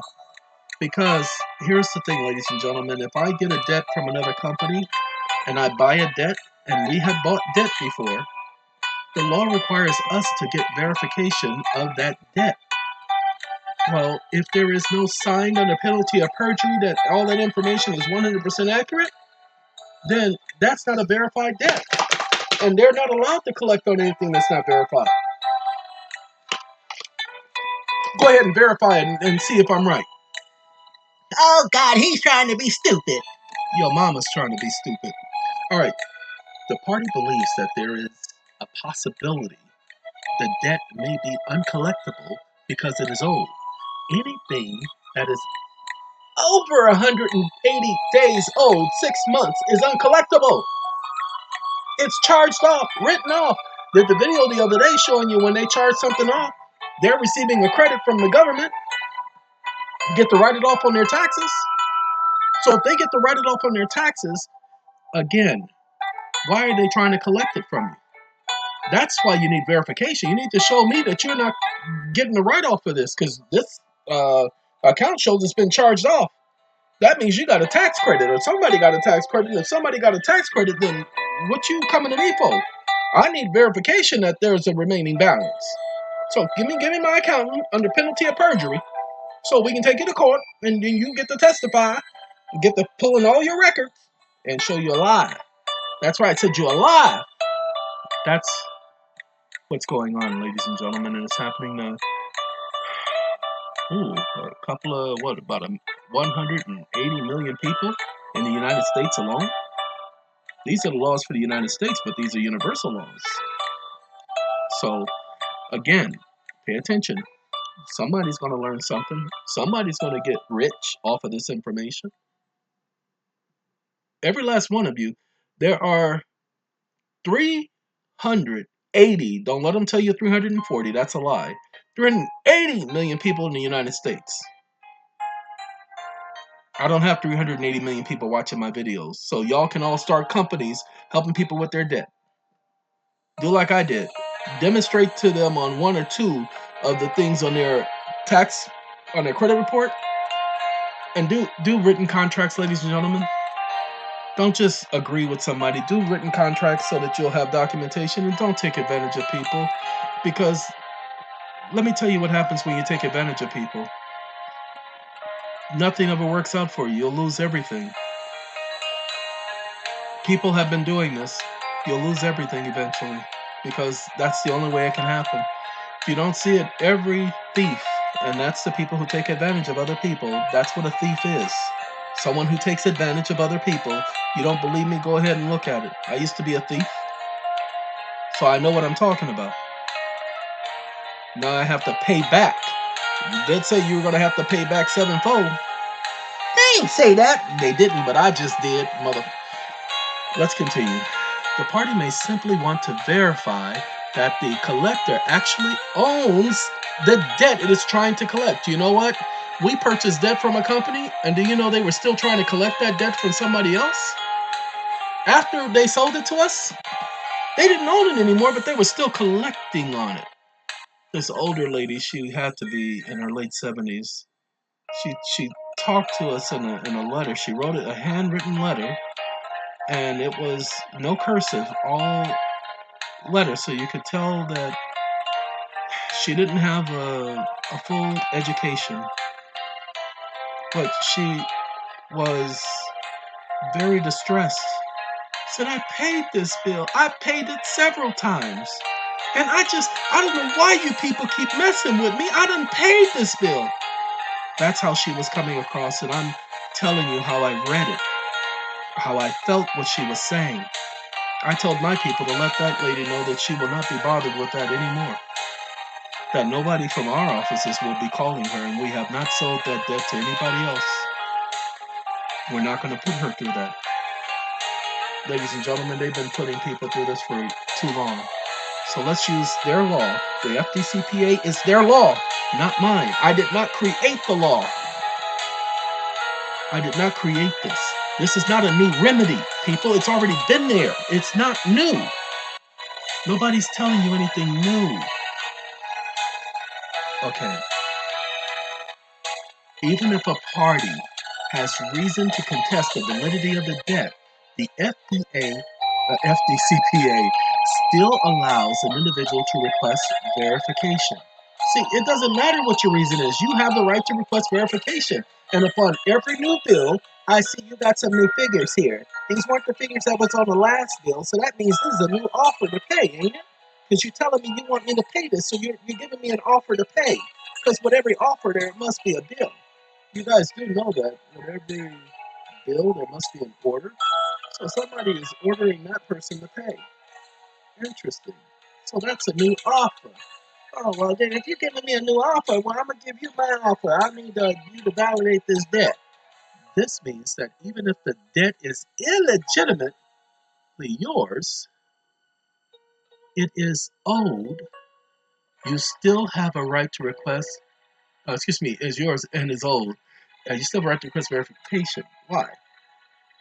Because here's the thing, ladies and gentlemen. If I get a debt from another company and I buy a debt, and we have bought debt before, the law requires us to get verification of that debt. Well, if there is no signed under penalty of perjury that all that information is 100% accurate, then that's not a verified debt. And they're not allowed to collect on anything that's not verified. Go ahead and verify it and see if I'm right. Oh, God, he's trying to be stupid. Your mama's trying to be stupid. All right. The party believes that there is a possibility the debt may be uncollectible because it is old. Anything that is over 180 days old, 6 months, is uncollectible. It's charged off, written off. Did the video the other day showing you when they charge something off, they're receiving a credit from the government, get to write it off on their taxes. So if they get to write it off on their taxes, again, why are they trying to collect it from you? That's why you need verification. You need to show me that you're not getting a write-off for this, because this account shows it's been charged off. That means you got a tax credit, or somebody got a tax credit. If somebody got a tax credit, then what you coming to me for? I need verification that there's a remaining balance. So give me my accountant under penalty of perjury, so we can take you to court, and then you get to testify, get to pull in all your records, and show you a lie. That's right, I said you're alive. That's what's going on, ladies and gentlemen, and it's happening now. A couple of, about 180 million people in the United States alone? These are the laws for the United States, but these are universal laws. So, again, pay attention. Somebody's going to learn something. Somebody's going to get rich off of this information. Every last one of you, there are 380, don't let them tell you 340, that's a lie. 380 million people in the United States. I don't have 380 million people watching my videos, so y'all can all start companies helping people with their debt. Do like I did. Demonstrate to them on 1 or 2 of the things on their tax, on their credit report, and do written contracts, ladies and gentlemen. Don't just agree with somebody. Do written contracts so that you'll have documentation, and don't take advantage of people. Because let me tell you what happens when you take advantage of people. Nothing ever works out for you. You'll lose everything. People have been doing this. You'll lose everything eventually, because that's the only way it can happen. If you don't see it, every thief, and that's the people who take advantage of other people, that's what a thief is. Someone who takes advantage of other people. You don't believe me? Go ahead and look at it. I used to be a thief, so I know what I'm talking about. Now I have to pay back. You did say you were going to have to pay back sevenfold. They ain't say that. They didn't, but I just did, mother. Let's continue. The party may simply want to verify that the collector actually owns the debt it is trying to collect. You know what? We purchased debt from a company, and do you know they were still trying to collect that debt from somebody else? After they sold it to us, they didn't own it anymore, but they were still collecting on it. This older lady, she had to be in her late 70s. She talked to us in a letter. She wrote a handwritten letter, and it was no cursive, all letters, so you could tell that she didn't have a full education, but she was very distressed. Said, I paid this bill. I paid it several times. And I don't know why you people keep messing with me. I done paid this bill. That's how she was coming across, and I'm telling you how I read it, how I felt what she was saying. I told my people to let that lady know that she will not be bothered with that anymore. That nobody from our offices will be calling her, and we have not sold that debt to anybody else. We're not going to put her through that. Ladies and gentlemen, they've been putting people through this for too long. So let's use their law. The FDCPA is their law, not mine. I did not create the law. I did not create this. This is not a new remedy, people. It's already been there. It's not new. Nobody's telling you anything new. Okay. Even if a party has reason to contest the validity of the debt, the FDCPA still allows an individual to request verification. See, it doesn't matter what your reason is. You have the right to request verification. And upon every new bill, I see you got some new figures here. These weren't the figures that was on the last bill, so that means this is a new offer to pay, ain't it? Because you're telling me you want me to pay this, so you're giving me an offer to pay. Because with every offer, there must be a bill. You guys do know that with every bill, there must be an order. So somebody is ordering that person to pay. Interesting. So that's a new offer. Oh, well, then if you're giving me a new offer, well, I'm going to give you my offer. I need you to validate this debt. This means that even if the debt is illegitimately yours, it is owed. You still have a right to request, is yours and is owed. You still have a right to request verification. Why?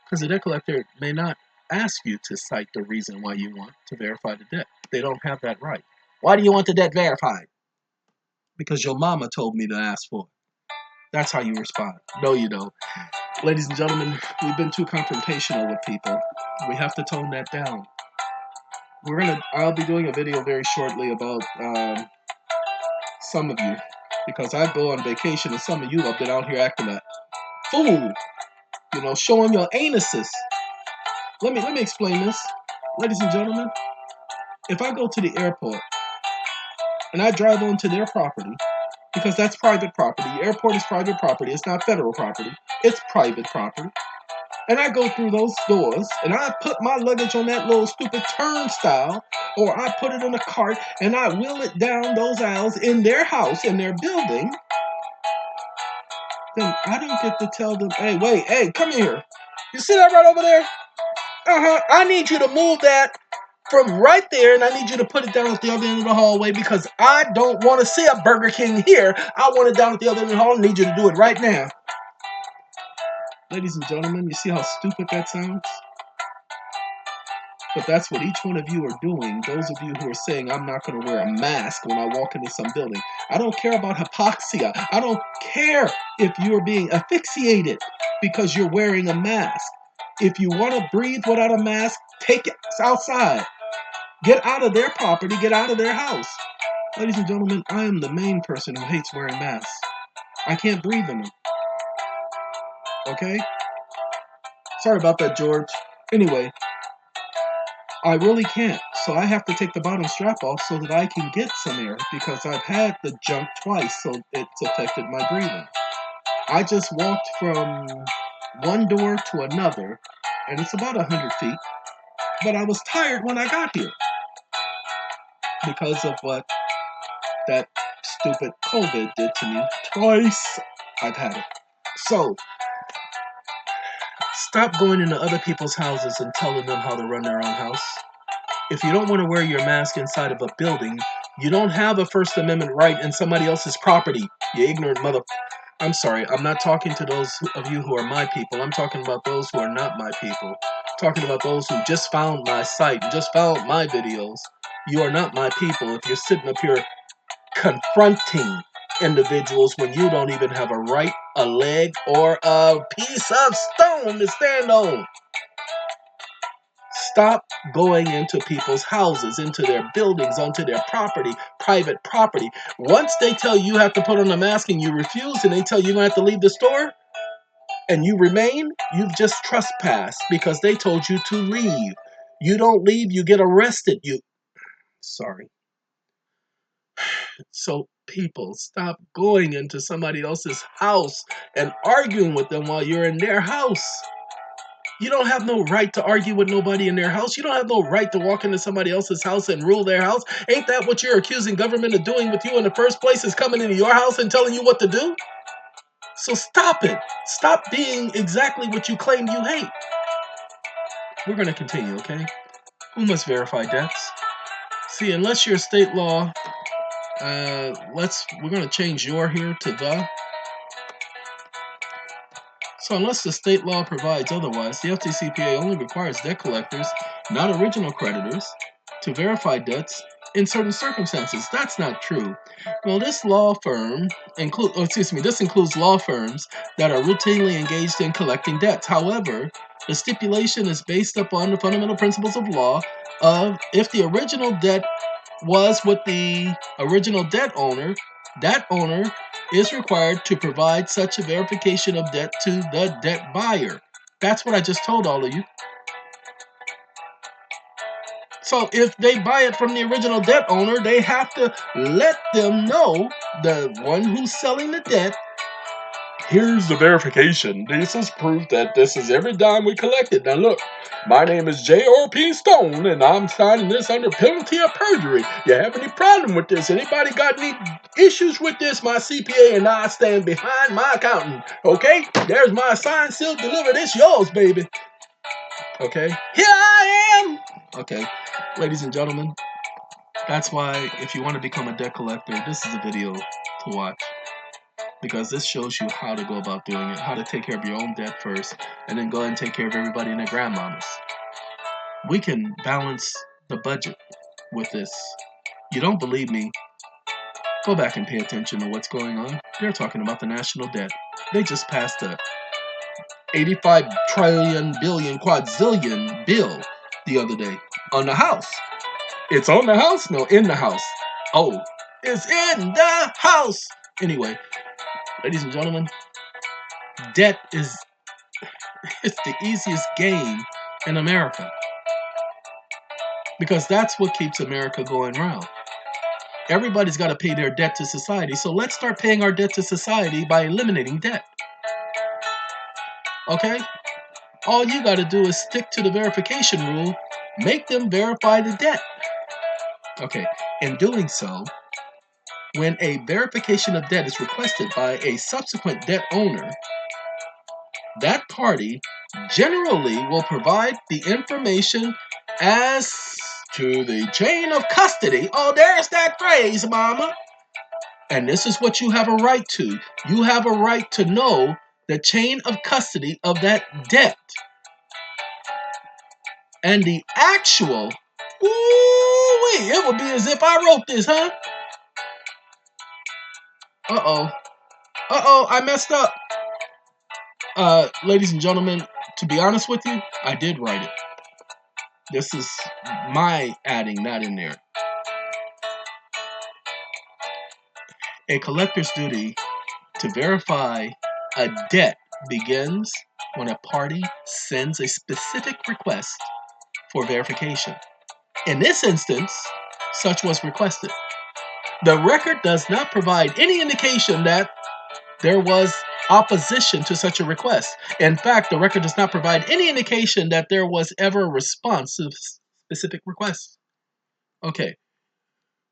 Because the debt collector may not ask you to cite the reason why you want to verify the debt. They don't have that right. Why do you want the debt verified? Because your mama told me to ask for it. That's how you respond. No, you don't. Ladies and gentlemen, we've been too confrontational with people. We have to tone that down. I'll be doing a video very shortly about some of you, because I go on vacation and some of you have been out here acting a fool, showing your anuses. Let me explain this. Ladies and gentlemen, if I go to the airport and I drive onto their property, because that's private property, the airport is private property, it's not federal property, it's private property, and I go through those doors and I put my luggage on that little stupid turnstile, or I put it in a cart and I wheel it down those aisles in their house, in their building, then I don't get to tell them, hey, wait, hey, come here. You see that right over there? I need you to move that from right there, and I need you to put it down at the other end of the hallway, because I don't want to see a Burger King here. I want it down at the other end of the hall. I need you to do it right now. Ladies and gentlemen, you see how stupid that sounds? But that's what each one of you are doing. Those of you who are saying, I'm not going to wear a mask when I walk into some building. I don't care about hypoxia. I don't care if you're being asphyxiated because you're wearing a mask. If you want to breathe without a mask, take it outside. Get out of their property. Get out of their house. Ladies and gentlemen, I am the main person who hates wearing masks. I can't breathe in them. Okay? Sorry about that, George. Anyway, I really can't. So I have to take the bottom strap off so that I can get some air because I've had the junk twice, so it's affected my breathing. I just walked from one door to another, and it's about 100 feet, but I was tired when I got here because of what that stupid COVID did to me. Twice I've had it. So, stop going into other people's houses and telling them how to run their own house. If you don't want to wear your mask inside of a building, you don't have a First Amendment right in somebody else's property, you ignorant mother... I'm sorry, I'm not talking to those of you who are my people. I'm talking about those who are not my people. I'm talking about those who just found my site, just found my videos. You are not my people if you're sitting up here confronting individuals when you don't even have a right, a leg, or a piece of stone to stand on. Stop going into people's houses, into their buildings, onto their property, private property. Once they tell you have to put on a mask and you refuse, and they tell you have to leave the store, and you remain, you've just trespassed because they told you to leave. You don't leave, you get arrested. Sorry. So people, stop going into somebody else's house and arguing with them while you're in their house. You don't have no right to argue with nobody in their house. You don't have no right to walk into somebody else's house and rule their house. Ain't that what you're accusing government of doing with you in the first place, is coming into your house and telling you what to do? So stop it. Stop being exactly what you claim you hate. We're going to continue, okay? Who must verify debts? See, unless you're state law, we're going to change your here to the. So unless the state law provides otherwise, the FDCPA only requires debt collectors, not original creditors, to verify debts in certain circumstances. That's not true. Well, this includes law firms that are routinely engaged in collecting debts. However, the stipulation is based upon the fundamental principles of law of if the original debt was with the original debt owner, that owner is required to provide such a verification of debt to the debt buyer. That's what I just told all of you. So if they buy it from the original debt owner, they have to let them know, the one who's selling the debt, here's the verification. This is proof that this is every dime we collected. Now look, my name is J.R.P. Stone, and I'm signing this under penalty of perjury. You have any problem with this? Anybody got any issues with this? My CPA and I stand behind my accountant. Okay? There's my signed, sealed, delivered. It's yours, baby. Okay? Here I am! Okay. Ladies and gentlemen, that's why if you want to become a debt collector, this is a video to watch. Because this shows you how to go about doing it, how to take care of your own debt first, and then go ahead and take care of everybody and their grandmamas. We can balance the budget with this. You don't believe me? Go back and pay attention to what's going on. They're talking about the national debt. They just passed a 85 trillion billion quadzillion bill the other day on the House. It's on the House? No, in the House. Oh, it's in the House. Anyway, ladies and gentlemen, debt is the easiest game in America. Because that's what keeps America going round. Everybody's got to pay their debt to society, so let's start paying our debt to society by eliminating debt. Okay? All you got to do is stick to the verification rule, make them verify the debt. Okay, in doing so, when a verification of debt is requested by a subsequent debt owner, that party generally will provide the information as to the chain of custody. Oh, there's that phrase, mama. And this is what you have a right to. You have a right to know the chain of custody of that debt. And the actual, ooh-wee, it would be as if I wrote this, huh? Uh-oh, I messed up. Ladies and gentlemen, to be honest with you, I did write it. This is my adding that in there. A collector's duty to verify a debt begins when a party sends a specific request for verification. In this instance, such was requested. The record does not provide any indication that there was opposition to such a request. In fact, the record does not provide any indication that there was ever a response to specific requests. Okay.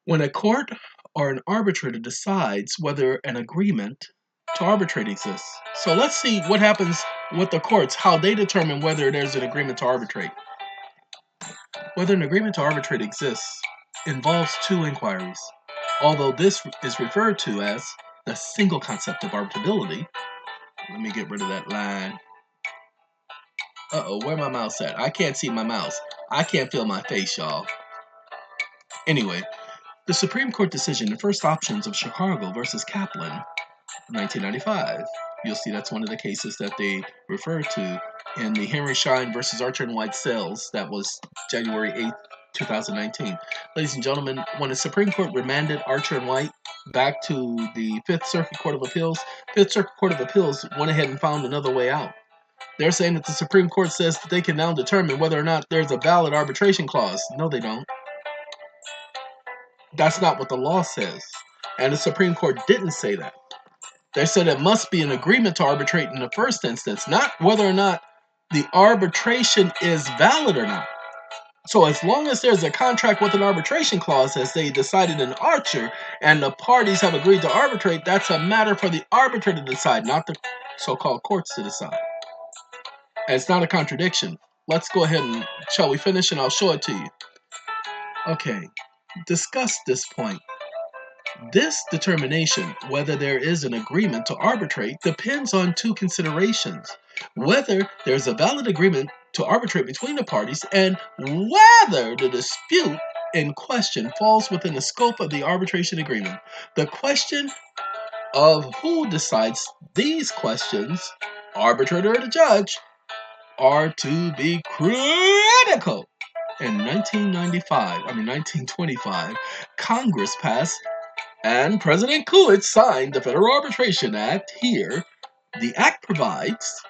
When a court or an arbitrator decides whether an agreement to arbitrate exists. So let's see what happens with the courts, how they determine whether there's an agreement to arbitrate. Whether an agreement to arbitrate exists involves two inquiries. Although this is referred to as the single concept of arbitrability. Let me get rid of that line. Uh-oh, where my mouse at? I can't see my mouse. I can't feel my face, y'all. Anyway, the Supreme Court decision, the first options of Chicago versus Kaplan, 1995. You'll see that's one of the cases that they refer to in the Henry Schein versus Archer and White sales. That was January 8th, 2019. Ladies and gentlemen, when the Supreme Court remanded Archer and White back to the Fifth Circuit Court of Appeals, Fifth Circuit Court of Appeals went ahead and found another way out. They're saying that the Supreme Court says that they can now determine whether or not there's a valid arbitration clause. No, they don't. That's not what the law says. And the Supreme Court didn't say that. They said it must be an agreement to arbitrate in the first instance, not whether or not the arbitration is valid or not. So as long as there's a contract with an arbitration clause, as they decided in Archer, and the parties have agreed to arbitrate, that's a matter for the arbitrator to decide, not the so-called courts to decide. And it's not a contradiction. Let's go ahead and, shall we finish, and I'll show it to you. Okay, discuss this point. This determination, whether there is an agreement to arbitrate, depends on two considerations. Whether there's a valid agreement to arbitrate between the parties, and whether the dispute in question falls within the scope of the arbitration agreement. The question of who decides these questions, arbitrator or the judge, are to be critical. In 1925, Congress passed and President Coolidge signed the Federal Arbitration Act. Here, the act provides,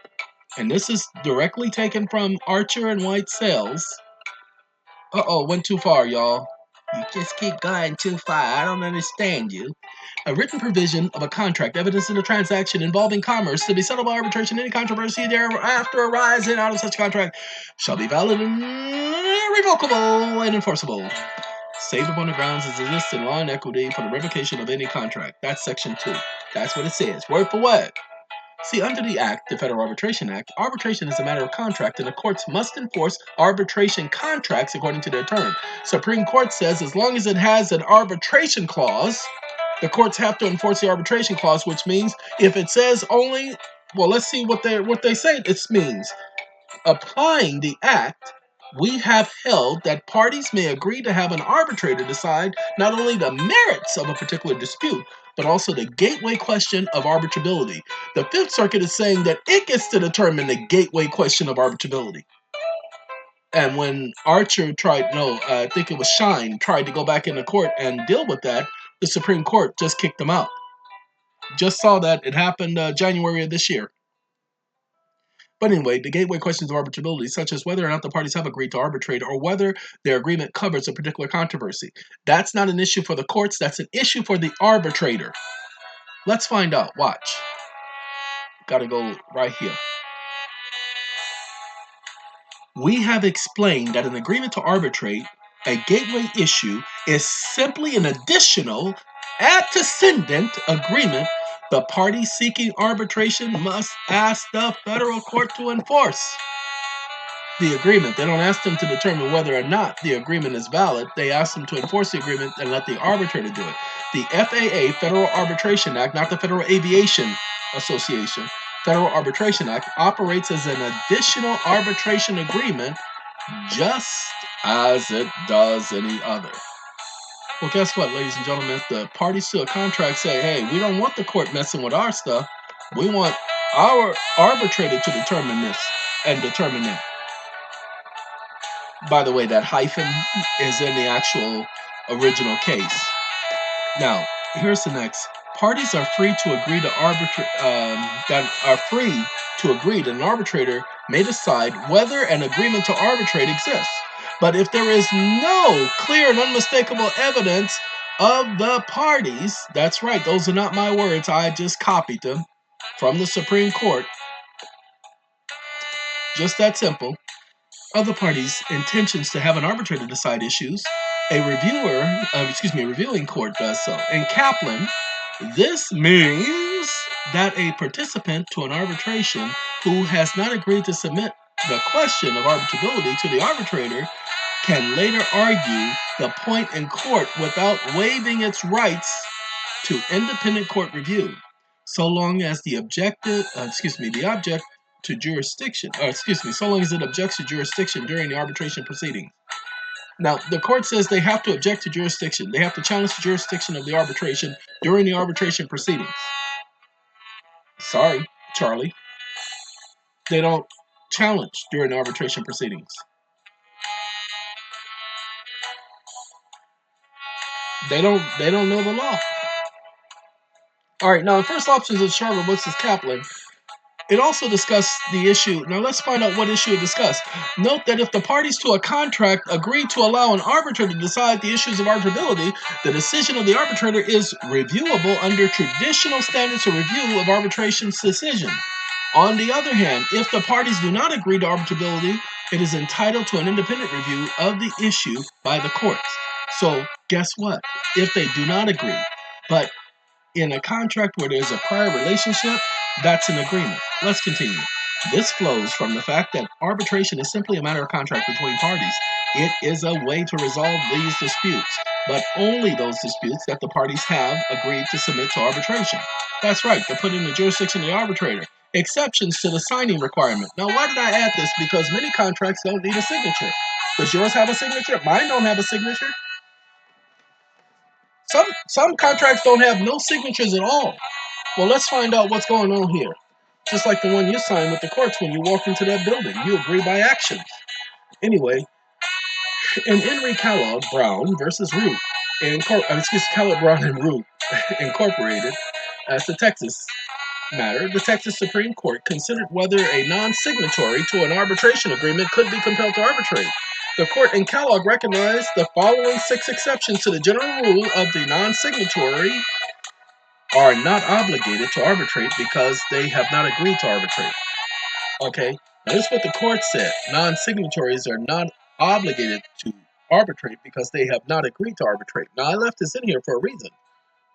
and this is directly taken from Archer and White sales. Uh-oh, went too far, y'all. You just keep going too far. I don't understand you. A written provision of a contract, evidence in a transaction involving commerce to be settled by arbitration, any controversy thereafter arising out of such contract shall be valid and irrevocable and enforceable, save upon the grounds as exists in law and equity for the revocation of any contract. That's section 2. That's what it says, word for word. See, under the Act, the Federal Arbitration Act, arbitration is a matter of contract, and the courts must enforce arbitration contracts according to their term. Supreme Court says as long as it has an arbitration clause, the courts have to enforce the arbitration clause, which means if it says only, well, let's see what they say it means. Applying the Act, we have held that parties may agree to have an arbitrator decide not only the merits of a particular dispute, but also the gateway question of arbitrability. The Fifth Circuit is saying that it gets to determine the gateway question of arbitrability. And when Archer I think it was Schein, tried to go back into court and deal with that, the Supreme Court just kicked them out. Just saw that. It happened January of this year. But anyway, the gateway questions of arbitrability, such as whether or not the parties have agreed to arbitrate or whether their agreement covers a particular controversy. That's not an issue for the courts. That's an issue for the arbitrator. Let's find out. Watch. Gotta go right here. We have explained that an agreement to arbitrate, a gateway issue, is simply an additional, antecedent agreement the party seeking arbitration must ask the federal court to enforce the agreement. They don't ask them to determine whether or not the agreement is valid. They ask them to enforce the agreement and let the arbitrator do it. The FAA, Federal Arbitration Act, not the Federal Aviation Association, Federal Arbitration Act, operates as an additional arbitration agreement just as it does any other. Well, guess what, ladies and gentlemen? If the parties to a contract say, hey, we don't want the court messing with our stuff, we want our arbitrator to determine this and determine that. By the way, that hyphen is in the actual original case. Now, here's the next. Parties are free to agree to that an arbitrator may decide whether an agreement to arbitrate exists. But if there is no clear and unmistakable evidence of the parties, that's right, those are not my words, I just copied them from the Supreme Court, just that simple, of the parties' intentions to have an arbitrator decide issues, a reviewing court does so. In Kaplan, this means that a participant to an arbitration who has not agreed to submit the question of arbitrability to the arbitrator can later argue the point in court without waiving its rights to independent court review, so long as the object to jurisdiction, so long as it objects to jurisdiction during the arbitration proceedings. Now, the court says they have to object to jurisdiction. They have to challenge the jurisdiction of the arbitration during the arbitration proceedings. Sorry, Charlie. They don't challenge during the arbitration proceedings. They don't know the law. All right, now the first options of Charlotte versus Kaplan. It also discussed the issue. Now let's find out what issue it discussed. Note that if the parties to a contract agree to allow an arbitrator to decide the issues of arbitrability, the decision of the arbitrator is reviewable under traditional standards of review of arbitration's decision. On the other hand, if the parties do not agree to arbitrability, it is entitled to an independent review of the issue by the courts. So guess what? If they do not agree, but in a contract where there's a prior relationship, that's an agreement. Let's continue. This flows from the fact that arbitration is simply a matter of contract between parties. It is a way to resolve these disputes, but only those disputes that the parties have agreed to submit to arbitration. That's right, to put in the jurisdiction of the arbitrator. Exceptions to the signing requirement. Now, why did I add this? Because many contracts don't need a signature. Does yours have a signature? Mine don't have a signature. Some contracts don't have no signatures at all. Well, let's find out what's going on here. Just like the one you signed with the courts when you walk into that building. You agree by actions. Anyway, in Henry Kellogg Brown versus Root, Kellogg Brown and Root Incorporated, as the Texas matter, the Texas Supreme Court considered whether a non-signatory to an arbitration agreement could be compelled to arbitrate. The court in Kellogg recognized the following 6 exceptions to the general rule of the non-signatory are not obligated to arbitrate because they have not agreed to arbitrate. Okay, now this is what the court said. Non-signatories are not obligated to arbitrate because they have not agreed to arbitrate. Now, I left this in here for a reason,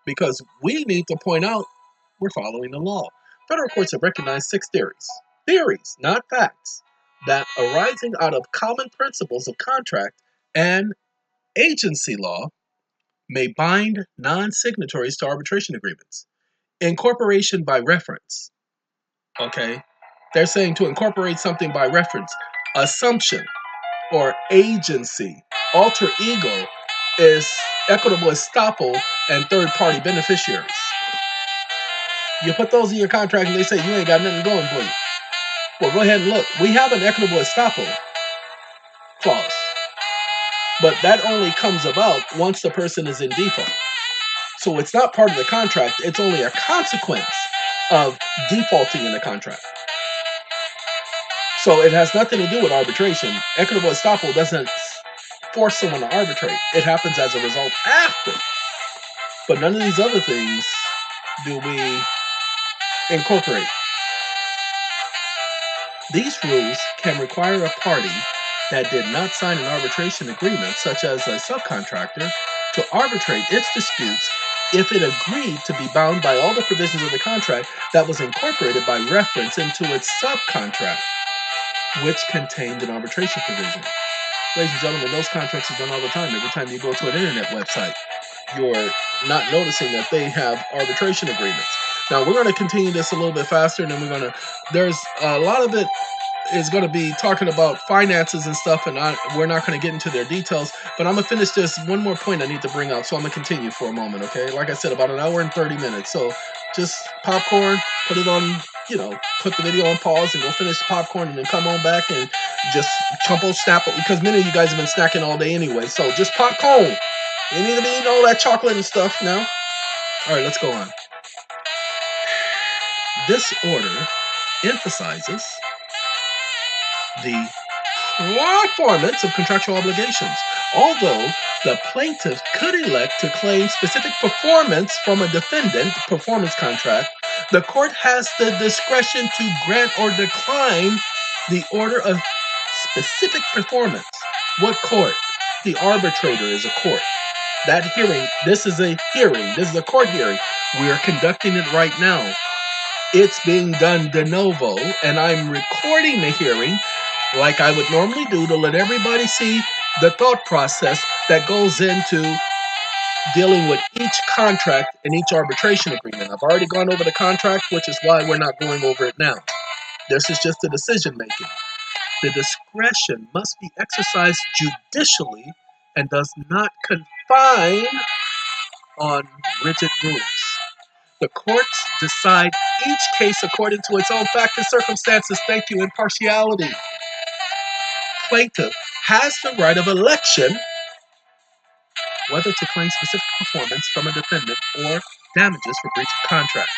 because we need to point out we're following the law. Federal courts have recognized 6 theories, not facts, that arising out of common principles of contract and agency law may bind non-signatories to arbitration agreements. Incorporation by reference. Okay? They're saying to incorporate something by reference. Assumption or agency. Alter ego is equitable estoppel and third-party beneficiaries. You put those in your contract and they say you ain't got nothing going for you. Well, go ahead and look. We have an equitable estoppel clause. But that only comes about once the person is in default. So it's not part of the contract. It's only a consequence of defaulting in the contract. So it has nothing to do with arbitration. Equitable estoppel doesn't force someone to arbitrate. It happens as a result after. But none of these other things do we incorporate. These rules can require a party that did not sign an arbitration agreement, such as a subcontractor, to arbitrate its disputes if it agreed to be bound by all the provisions of the contract that was incorporated by reference into its subcontract, which contained an arbitration provision. Ladies and gentlemen, those contracts are done all the time. Every time you go to an internet website, you're not noticing that they have arbitration agreements. Now, we're going to continue this a little bit faster, and then there's a lot of it is going to be talking about finances and stuff, and we're not going to get into their details. But I'm going to finish this one more point I need to bring out, so I'm going to continue for a moment, okay? Like I said, about an hour and 30 minutes. So just popcorn, put it on, put the video on pause and go finish the popcorn, and then come on back and just chompo snap it, because many of you guys have been snacking all day anyway. So just popcorn. You need to be eating all that chocolate and stuff now. All right, let's go on. This order emphasizes the performance of contractual obligations. Although the plaintiff could elect to claim specific performance from a defendant performance contract, the court has the discretion to grant or decline the order of specific performance. What court? The arbitrator is a court. That hearing, this is a hearing. This is a court hearing. We are conducting it right now. It's being done de novo, and I'm recording the hearing like I would normally do to let everybody see the thought process that goes into dealing with each contract and each arbitration agreement. I've already gone over the contract, which is why we're not going over it now. This is just the decision making. The discretion must be exercised judicially and does not confine on rigid rules. The courts decide each case according to its own facts and circumstances. Thank you, impartiality. Plaintiff has the right of election whether to claim specific performance from a defendant or damages for breach of contract.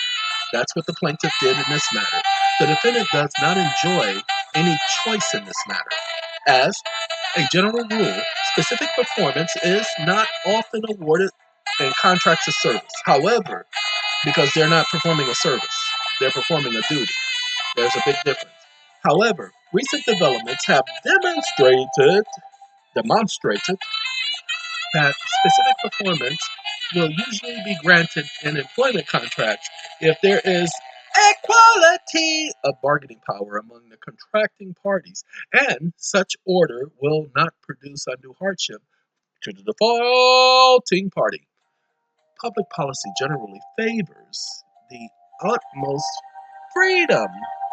That's what the plaintiff did in this matter. The defendant does not enjoy any choice in this matter. As a general rule, specific performance is not often awarded in contracts of service. However, because they're not performing a service, they're performing a duty. There's a big difference. However, recent developments have demonstrated that specific performance will usually be granted in employment contracts if there is equality of bargaining power among the contracting parties, and such order will not produce undue hardship to the defaulting party. Public policy generally favors the utmost freedom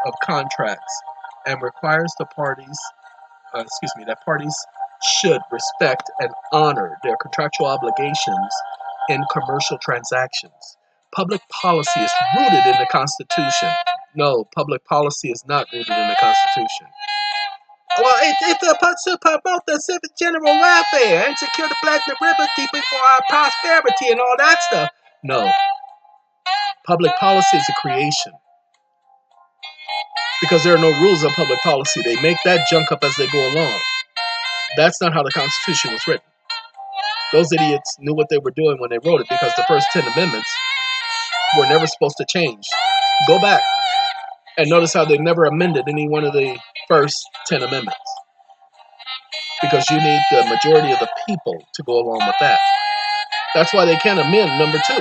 of contracts and requires that parties should respect and honor their contractual obligations in commercial transactions. Public policy is rooted in the Constitution. No, public policy is not rooted in the Constitution. Well, it's supposed to promote the civic general welfare and secure the platinum liberty for our prosperity and all that stuff. No. Public policy is a creation. Because there are no rules on public policy. They make that junk up as they go along. That's not how the Constitution was written. Those idiots knew what they were doing when they wrote it, because the first 10 amendments were never supposed to change. Go back and notice how they never amended any one of the first 10 amendments. Because you need the majority of the people to go along with that. That's why they can't amend number 2.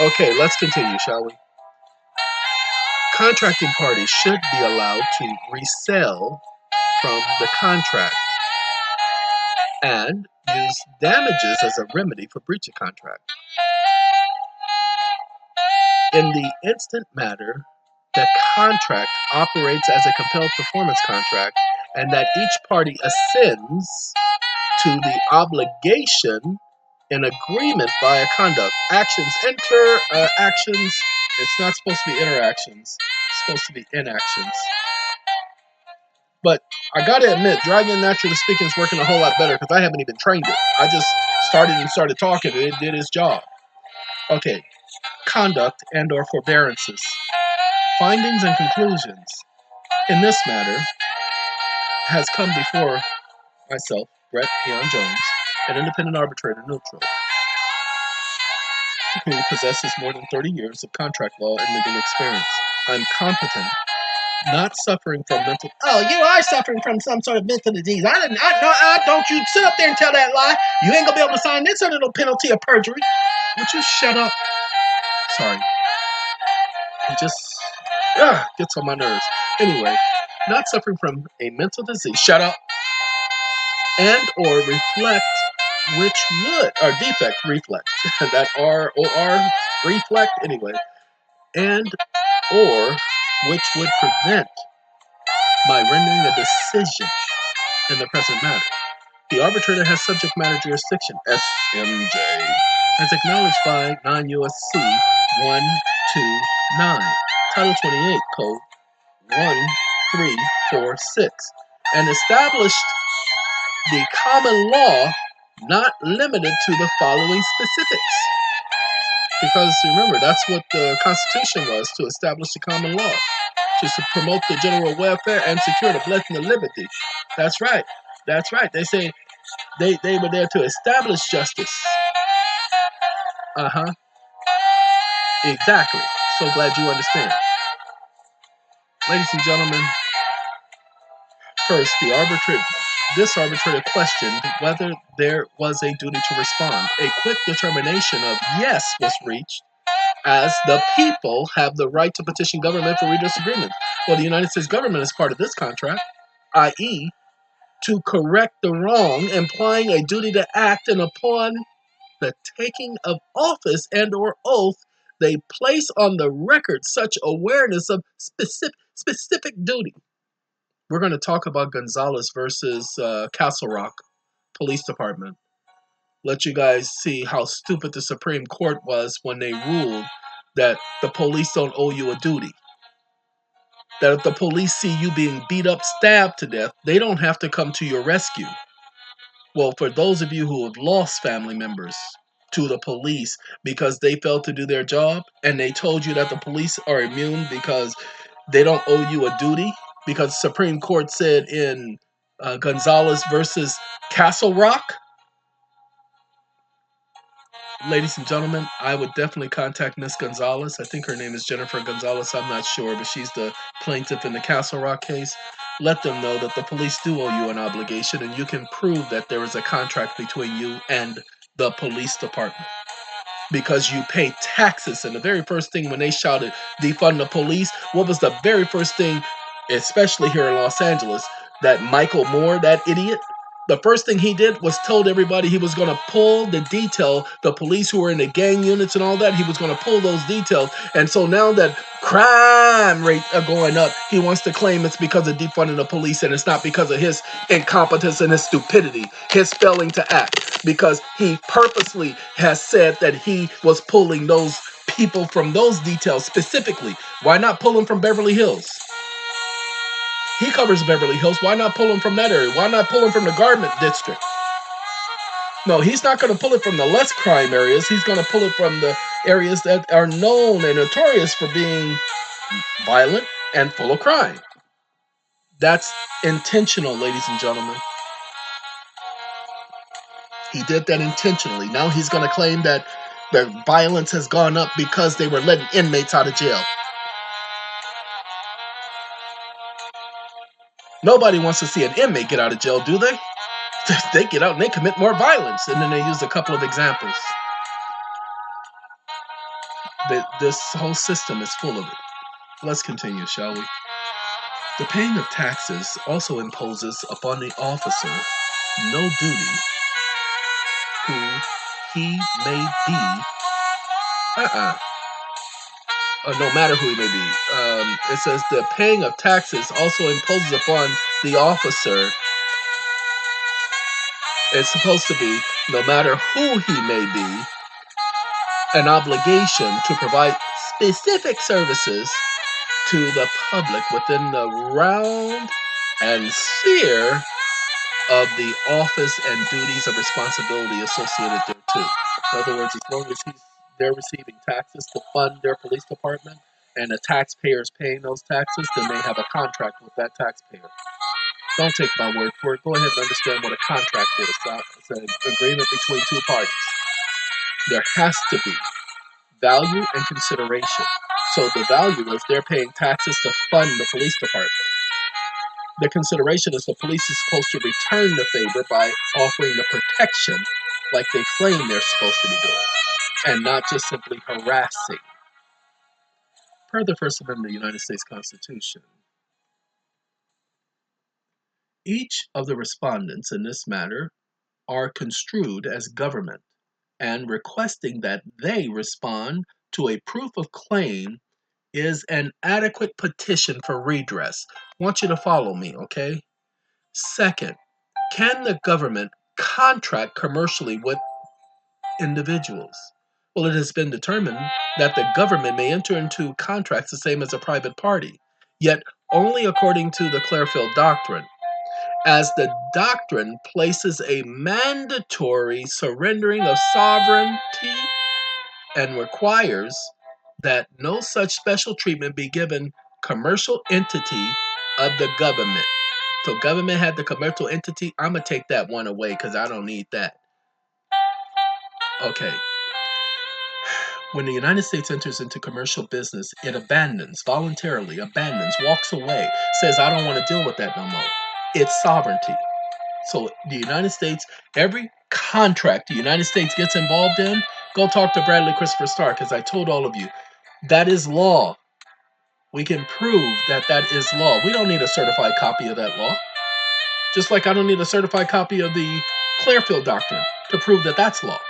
Okay, let's continue, shall we? Contracting parties should be allowed to resell from the contract and use damages as a remedy for breach of contract. In the instant matter, the contract operates as a compelled performance contract, and that each party assents to the obligation in agreement via conduct. Actions, actions. It's not supposed to be interactions. It's supposed to be inactions. But I gotta admit, Dragon Naturally Speaking is working a whole lot better because I haven't even trained it. I just started talking and it did its job. Okay. Conduct and or forbearances. Findings and conclusions in this matter has come before myself, Brett Eon Jones, an independent arbitrator neutral, who possesses more than 30 years of contract law and legal experience. I'm competent, not suffering from mental... Oh, you are suffering from some sort of mental disease. Don't you sit up there and tell that lie. You ain't gonna be able to sign this under no penalty of perjury. Would you shut up? Sorry. It just gets on my nerves. Anyway, not suffering from a mental disease. Shut up. And or reflect, which would, or defect, reflect. That R-O-R, reflect, anyway. And or which would prevent by rendering a decision in the present matter. The arbitrator has subject matter jurisdiction, SMJ, as acknowledged by 9 U.S.C. 129, Title 28, Code 1346, and established the common law not limited to the following specifics. Because remember, that's what the Constitution was, to establish the common law, just to promote the general welfare and secure the blessing of liberty. That's right. That's right. They say they were there to establish justice. Uh-huh. Exactly. So glad you understand. Ladies and gentlemen, first, this arbitrator questioned whether there was a duty to respond. A quick determination of yes was reached, as the people have the right to petition government for redress agreements. Well, the United States government is part of this contract, i.e., to correct the wrong, implying a duty to act, and upon the taking of office and or oath, they place on the record such awareness of specific duty. We're going to talk about Gonzalez versus Castle Rock Police Department. Let you guys see how stupid the Supreme Court was when they ruled that the police don't owe you a duty. That if the police see you being beat up, stabbed to death, they don't have to come to your rescue. Well, for those of you who have lost family members to the police because they failed to do their job, and they told you that the police are immune because they don't owe you a duty, because the Supreme Court said in Gonzalez versus Castle Rock, ladies and gentlemen, I would definitely contact Miss Gonzalez. I think her name is Jennifer Gonzalez. I'm not sure, but she's the plaintiff in the Castle Rock case. Let them know that the police do owe you an obligation, and you can prove that there is a contract between you and the police department, because you pay taxes. And the very first thing when they shouted defund the police, what was the very first thing, especially here in Los Angeles, that Michael Moore, that idiot, the first thing he did was told everybody he was going to pull the detail, the police who were in the gang units and all that, he was going to pull those details. And so now that crime rates are going up, he wants to claim it's because of defunding the police, and it's not because of his incompetence and his stupidity, his failing to act, because he purposely has said that he was pulling those people from those details specifically. Why not pull them from Beverly Hills? He covers Beverly Hills. Why not pull him from that area? Why not pull him from the Garment District? No, he's not going to pull it from the less crime areas. He's going to pull it from the areas that are known and notorious for being violent and full of crime. That's intentional, ladies and gentlemen. He did that intentionally. Now he's going to claim that the violence has gone up because they were letting inmates out of jail. Nobody wants to see an inmate get out of jail, do they? They get out and they commit more violence. And then they use a couple of examples. This whole system is full of it. Let's continue, shall we? The paying of taxes also imposes upon the officer no duty, who he may be, no matter who he may be. It says the paying of taxes also imposes upon the officer. It's supposed to be, no matter who he may be, an obligation to provide specific services to the public within the round and sphere of the office and duties of responsibility associated thereto. In other words, as long as they're receiving taxes to fund their police department, and the taxpayer is paying those taxes, then they have a contract with that taxpayer. Don't take my word for it. Go ahead and understand what a contract is. It's an agreement between two parties. There has to be value and consideration. So the value is they're paying taxes to fund the police department. The consideration is the police is supposed to return the favor by offering the protection like they claim they're supposed to be doing, and not just simply harassing. Per the First Amendment of the United States Constitution, each of the respondents in this matter are construed as government and requesting that they respond to a proof of claim is an adequate petition for redress. I want you to follow me, okay? Second, can the government contract commercially with individuals? Well, it has been determined that the government may enter into contracts the same as a private party, yet only according to the Clearfield Doctrine, as the doctrine places a mandatory surrendering of sovereignty and requires that no such special treatment be given commercial entity of the government. So government had the commercial entity. I'm going to take that one away because I don't need that. Okay. When the United States enters into commercial business, it voluntarily abandons, walks away, says, I don't want to deal with that no more. It's sovereignty. So the United States, every contract the United States gets involved in, go talk to Bradley Christopher Stark, as I told all of you. That is law. We can prove that that is law. We don't need a certified copy of that law. Just like I don't need a certified copy of the Clearfield Doctrine to prove that that's law.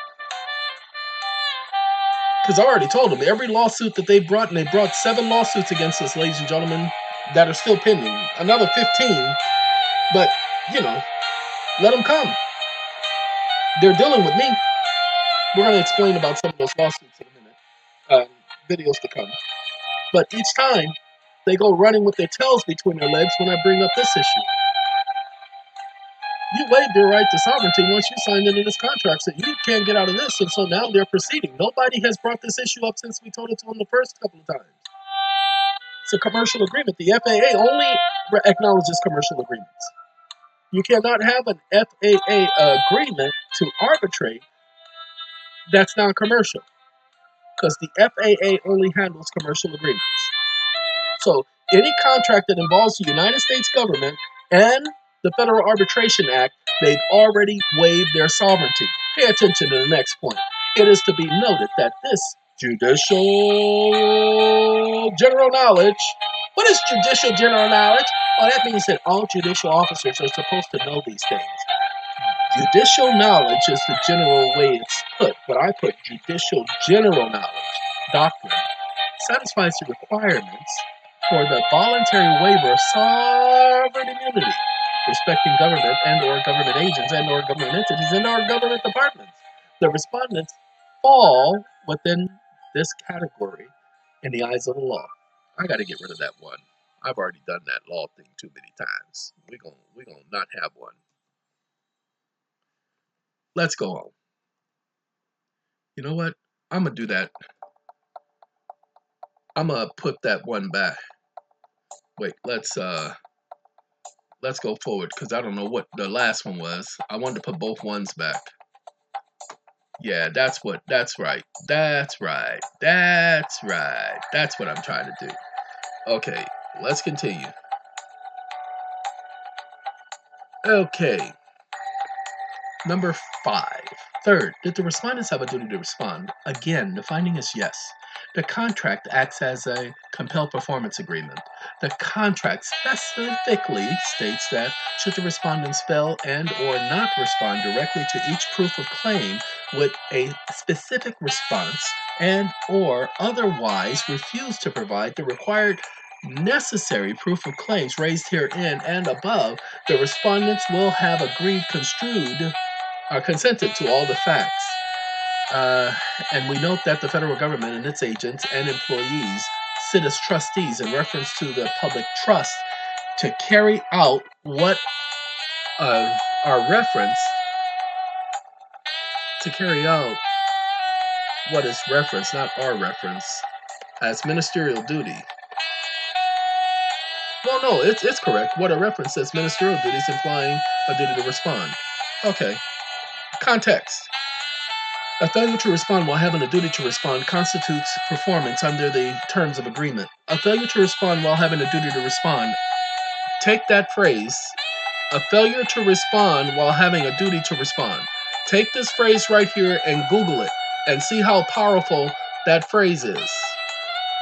Because I already told them, every lawsuit that they brought, and they brought 7 lawsuits against us, ladies and gentlemen, that are still pending. Another 15, but, let them come. They're dealing with me. We're going to explain about some of those lawsuits in a minute. Videos to come. But each time, they go running with their tails between their legs when I bring up this issue. You waived your right to sovereignty once you signed into this contract, so you can't get out of this, and so now they're proceeding. Nobody has brought this issue up since we told it to them the first couple of times. It's a commercial agreement. The FAA only acknowledges commercial agreements. You cannot have an FAA agreement to arbitrate that's non-commercial, because the FAA only handles commercial agreements. So any contract that involves the United States government and the Federal Arbitration Act, they've already waived their sovereignty. Pay attention to the next point. It is to be noted that this judicial general knowledge. What is judicial general knowledge? Well, that means that all judicial officers are supposed to know these things. Judicial knowledge is the general way it's put, but I put judicial general knowledge doctrine satisfies the requirements for the voluntary waiver of sovereign immunity respecting government and or government agents and or government entities and or government departments. The respondents fall within this category in the eyes of the law. I got to get rid of that one. I've already done that law thing too many times. We're gonna not have one. Let's go on. You know what? I'm gonna do that. I'm gonna put that one back. Wait, let's go forward because I don't know what the last one was. I wanted to put both ones back. Yeah, that's right. That's right. That's what I'm trying to do. Okay, let's continue. Okay. Number 5. Third, did the respondents have a duty to respond? Again, the finding is yes. The contract acts as a compelled performance agreement. The contract specifically states that should the respondents fail and or not respond directly to each proof of claim with a specific response and or otherwise refuse to provide the required necessary proof of claims raised herein and above, the respondents will have consented to all the facts. And we note that the federal government and its agents and employees sit as trustees in reference to the public trust to carry out what our reference, to carry out what is referenced, not our reference, as ministerial duty. Well, no, it's correct. What a reference says ministerial duties implying a duty to respond. Okay. Context. A failure to respond while having a duty to respond constitutes performance under the terms of agreement. A failure to respond while having a duty to respond. Take that phrase, a failure to respond while having a duty to respond. Take this phrase right here and Google it and see how powerful that phrase is.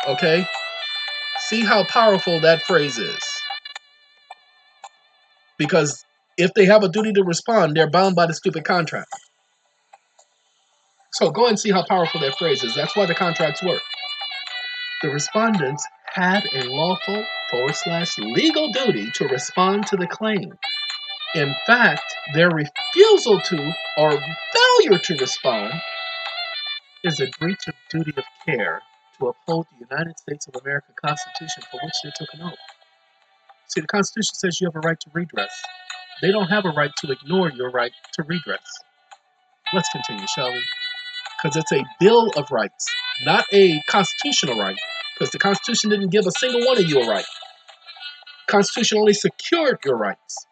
Okay? See how powerful that phrase is. Because if they have a duty to respond, they're bound by the stupid contract. So go and see how powerful that phrase is. That's why the contracts work. The respondents had a lawful / legal duty to respond to the claim. In fact, their refusal to or failure to respond is a breach of duty of care to uphold the United States of America Constitution for which they took an oath. See, the Constitution says you have a right to redress. They don't have a right to ignore your right to redress. Let's continue, shall we? Because it's a Bill of Rights, not a constitutional right, because the Constitution didn't give a single one of you a right. The Constitution only secured your rights.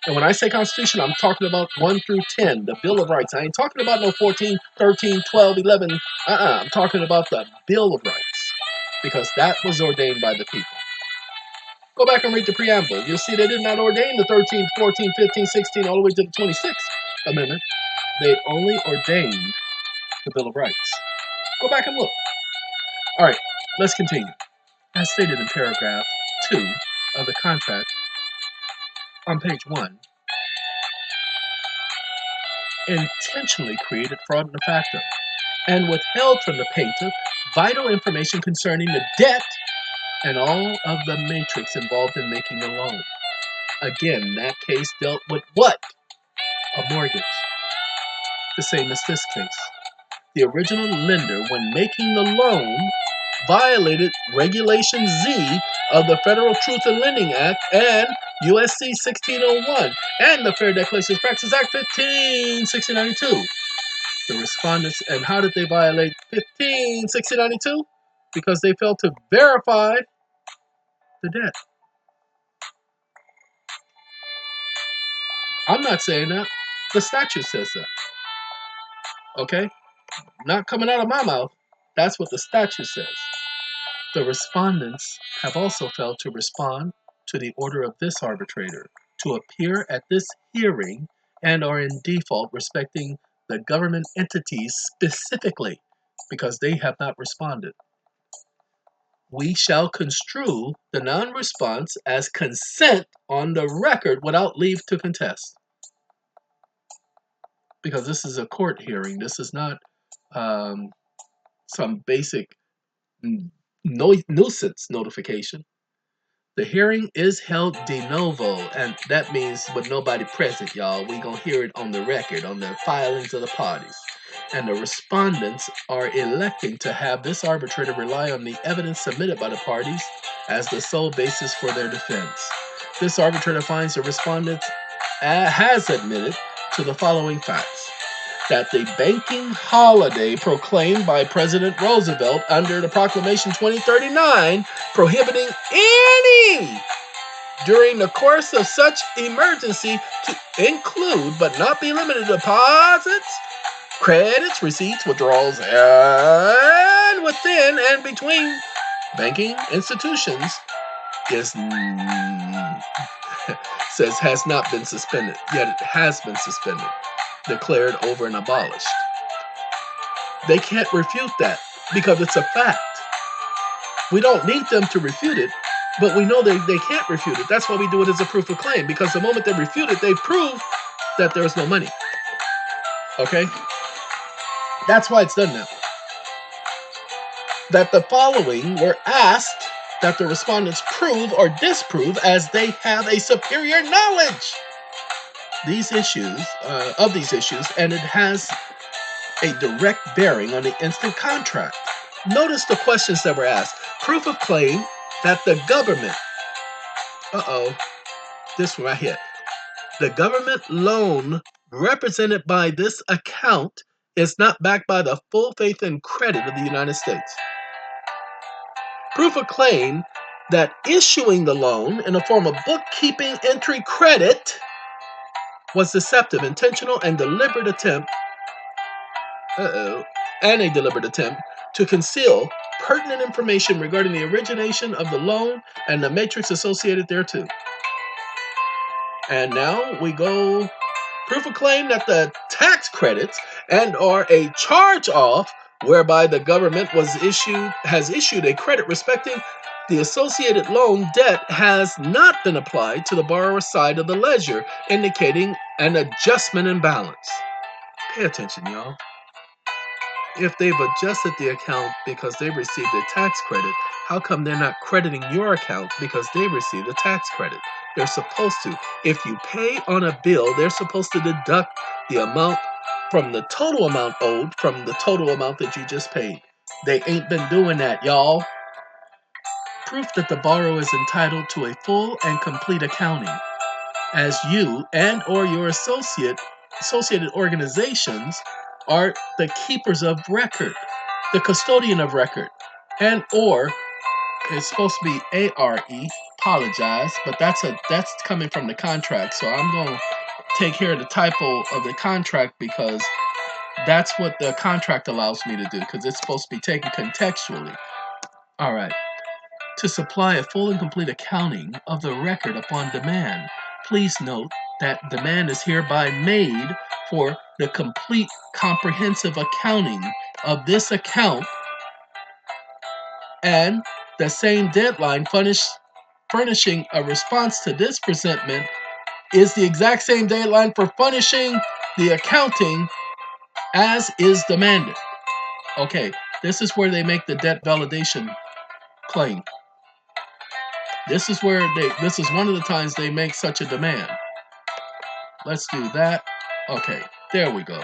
And when I say Constitution, I'm talking about 1 through 10, the Bill of Rights. I ain't talking about no 14, 13, 12, 11. I'm talking about the Bill of Rights, because that was ordained by the people. Go back and read the preamble. You'll see they did not ordain the 13th, 14th, 15th, 16th, all the way to the 26th Amendment. They only ordained the Bill of Rights. Go back and look. All right, let's continue. As stated in paragraph 2 of the contract on page 1, intentionally created fraud in the factum and withheld from the plaintiff vital information concerning the debt and all of the matrix involved in making the loan. Again, that case dealt with what? A mortgage. The same as this case. The original lender, when making the loan, violated Regulation Z of the Federal Truth in Lending Act and USC 1601 and the Fair Debt Collections Practices Act 1692. The respondents, and how did they violate 1692? Because they failed to verify the debt. I'm not saying that. The statute says that. Okay? Not coming out of my mouth. That's what the statute says. The respondents have also failed to respond to the order of this arbitrator to appear at this hearing and are in default respecting the government entities specifically because they have not responded. We shall construe the non-response as consent on the record without leave to contest. Because this is a court hearing. This is not some basic nuisance notification. The hearing is held de novo, and that means with nobody present, y'all. We gonna hear it on the record, on the filings of the parties. And the respondents are electing to have this arbitrator rely on the evidence submitted by the parties as the sole basis for their defense. This arbitrator finds the respondent has admitted to the following facts. That the banking holiday proclaimed by President Roosevelt under the Proclamation 2039 prohibiting any during the course of such emergency to include but not be limited to deposits, credits, receipts, withdrawals, and within and between banking institutions is says has not been suspended, yet it has been suspended, declared over and abolished. They can't refute that because it's a fact. We don't need them to refute it, but we know they can't refute it. That's why we do it as a proof of claim, because the moment they refute it, they prove that there's no money. Okay? That's why it's done that way. That the following were asked that the respondents prove or disprove as they have a superior knowledge these issues, and it has a direct bearing on the instant contract. Notice the questions that were asked. Proof of claim that the government, this one right here. The government loan represented by this account is not backed by the full faith and credit of the United States. Proof of claim that issuing the loan in the form of bookkeeping entry credit was deceptive, intentional, and deliberate attempt to conceal pertinent information regarding the origination of the loan and the matrix associated thereto. And now we go proof of claim that the tax credits and or a charge-off whereby the government has issued a credit respecting the associated loan debt has not been applied to the borrower's side of the ledger, indicating an adjustment in balance. Pay attention, y'all. If they've adjusted the account because they received a tax credit, how come they're not crediting your account because they received a tax credit? They're supposed to. If you pay on a bill, they're supposed to deduct the amount from the total amount owed from the total amount that you just paid. They ain't been doing that, y'all. Proof that the borrower is entitled to a full and complete accounting, as you and or your associated organizations are the keepers of record, the custodian of record, and or it's supposed to be ARE, apologize, but that's coming from the contract, so I'm going to take care of the typo of the contract because that's what the contract allows me to do, because it's supposed to be taken contextually. All right. To supply a full and complete accounting of the record upon demand. Please note that demand is hereby made for the complete comprehensive accounting of this account, and the same deadline furnishing a response to this presentment is the exact same deadline for furnishing the accounting as is demanded. Okay, this is where they make the debt validation claim. This is one of the times they make such a demand. Let's do that. Okay, there we go.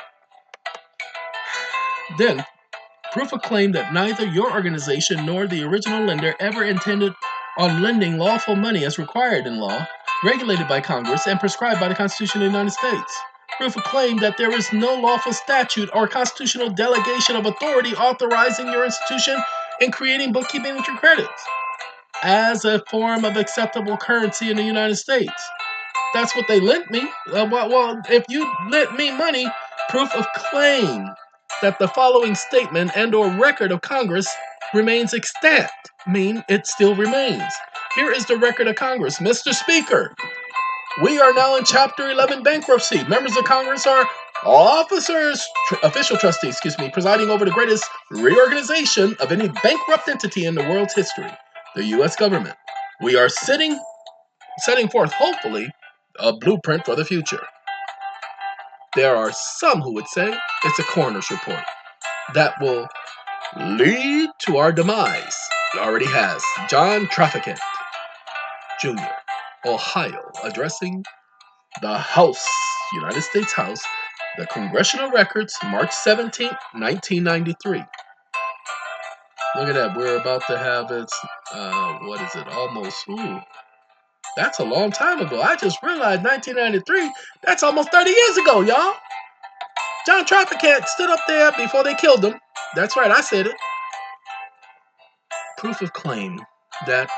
Then, proof of claim that neither your organization nor the original lender ever intended on lending lawful money as required in law, regulated by Congress, and prescribed by the Constitution of the United States. Proof of claim that there is no lawful statute or constitutional delegation of authority authorizing your institution in creating bookkeeping entry credits as a form of acceptable currency in the United States. That's what they lent me. Well, if you lent me money, proof of claim that the following statement and or record of Congress remains extant, mean it still remains. Here is the record of Congress. Mr. Speaker, we are now in Chapter 11 bankruptcy. Members of Congress are official trustees, presiding over the greatest reorganization of any bankrupt entity in the world's history, the U.S. government. We are setting forth, hopefully, a blueprint for the future. There are some who would say it's a coroner's report that will lead to our demise. It already has. John Trafficant Jr., Ohio, addressing the House, United States House, the Congressional Records, March 17, 1993. Look at that. We're about to have its, almost, that's a long time ago. I just realized 1993, that's almost 30 years ago, y'all. John Trafficant stood up there before they killed him. That's right, I said it. Proof of claim that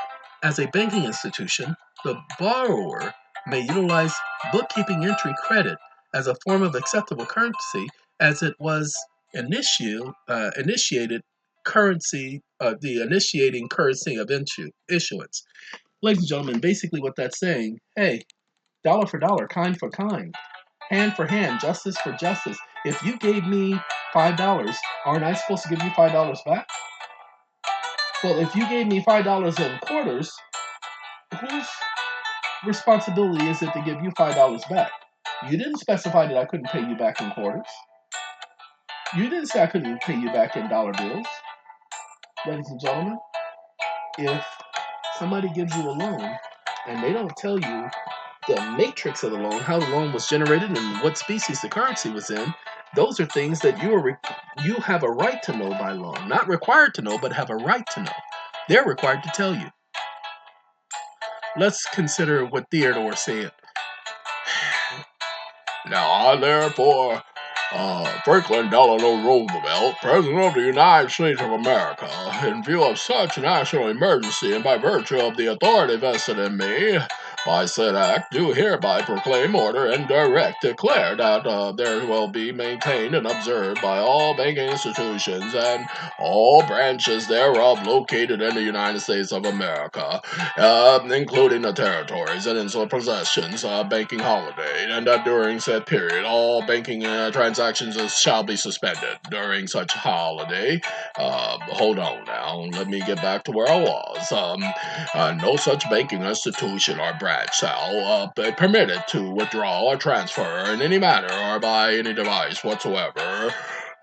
as a banking institution, the borrower may utilize bookkeeping entry credit as a form of acceptable currency as it was initiated currency, the initiating currency of issuance. Ladies and gentlemen, basically what that's saying, hey, dollar for dollar, kind for kind, hand for hand, justice for justice. If you gave me $5, aren't I supposed to give you $5 back? Well, if you gave me $5 in quarters, whose responsibility is it to give you $5 back? You didn't specify that I couldn't pay you back in quarters. You didn't say I couldn't pay you back in dollar bills. Ladies and gentlemen, if somebody gives you a loan and they don't tell you the matrix of the loan, how the loan was generated and what species the currency was in, those are things that you have a right to know by law. Not required to know, but have a right to know. They're required to tell you. Let's consider what Theodore said. Now, I therefore, Franklin Delano Roosevelt, President of the United States of America, in view of such national emergency and by virtue of the authority vested in me by said act, do hereby proclaim, order, and declare that there will be maintained and observed by all banking institutions and all branches thereof located in the United States of America, including the territories and insular possessions, banking holiday, and that during said period all banking transactions shall be suspended during such holiday. Hold on now, let me get back to where I was. No such banking institution or branch shall be permitted to withdraw or transfer in any manner or by any device whatsoever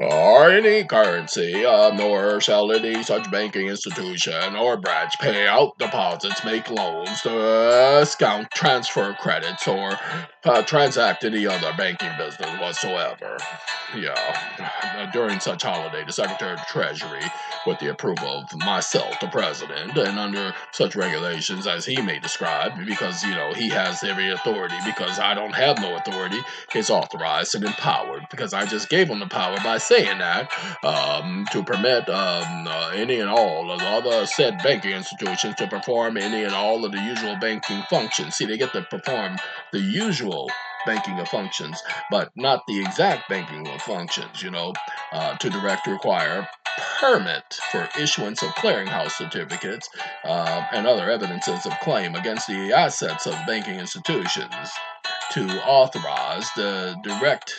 or any currency, nor shall any such banking institution or branch pay out deposits, make loans, discount transfer credits, or transact any other banking business whatsoever. During such holiday, the Secretary of the Treasury, with the approval of myself, the President, and under such regulations as he may describe, because, he has every authority, because I don't have no authority, is authorized and empowered, because I just gave him the power by saying that, to permit any and all of the other said banking institutions to perform any and all of the usual banking functions. See, they get to perform the usual banking of functions, but not the exact banking of functions, to direct, require, permit for issuance of clearinghouse certificates and other evidences of claim against the assets of banking institutions, to authorize the direct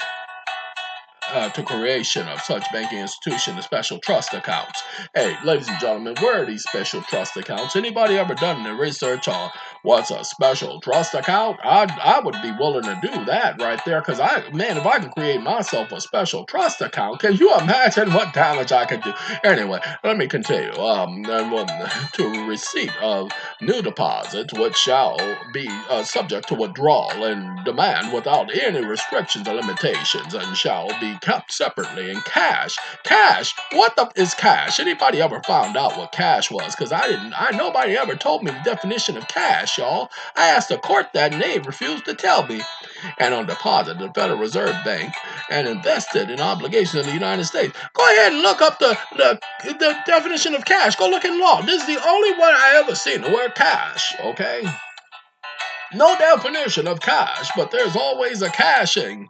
to creation of such banking institution and special trust accounts. Hey, ladies and gentlemen, where are these special trust accounts? Anybody ever done any research on what's a special trust account? I would be willing to do that right there, because if I can create myself a special trust account, can you imagine what damage I could do? Anyway, let me continue. To receipt of new deposits, which shall be subject to withdrawal and demand without any restrictions or limitations, and shall be kept separately in cash. Cash? What the is cash? Anybody ever found out what cash was? Because nobody ever told me the definition of cash, y'all. I asked the court that, and they refused to tell me. And on deposit to the Federal Reserve Bank and invested in obligations of the United States. Go ahead and look up the definition of cash. Go look in law. This is the only one I ever seen the word cash, okay? No definition of cash, but there's always a cashing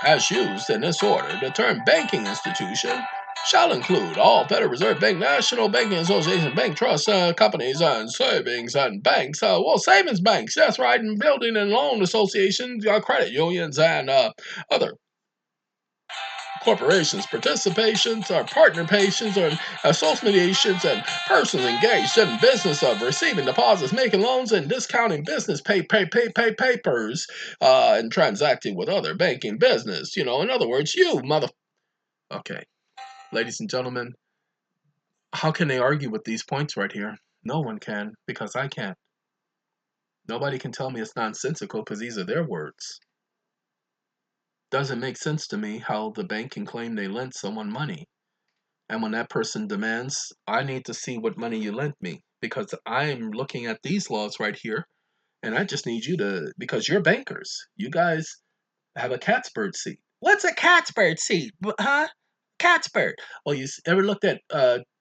as used in this order. The term banking institution shall include all Federal Reserve Bank, National Banking Association, bank trusts, companies, and savings and banks. Savings banks, that's right, and building and loan associations, credit unions, and other corporations, participations, or participations, or associations, and persons engaged in business of receiving deposits, making loans, and discounting business papers, and transacting with other banking business. In other words, you mother. Okay, ladies and gentlemen, how can they argue with these points right here? No one can, because I can't. Nobody can tell me it's nonsensical, because these are their words. Doesn't make sense to me how the bank can claim they lent someone money. And when that person demands, I need to see what money you lent me, because I'm looking at these laws right here, and I just need you to, because you're bankers. You guys have a cat's bird seat. What's a cat's bird seat? Huh? Cat's bird. Well, you ever looked at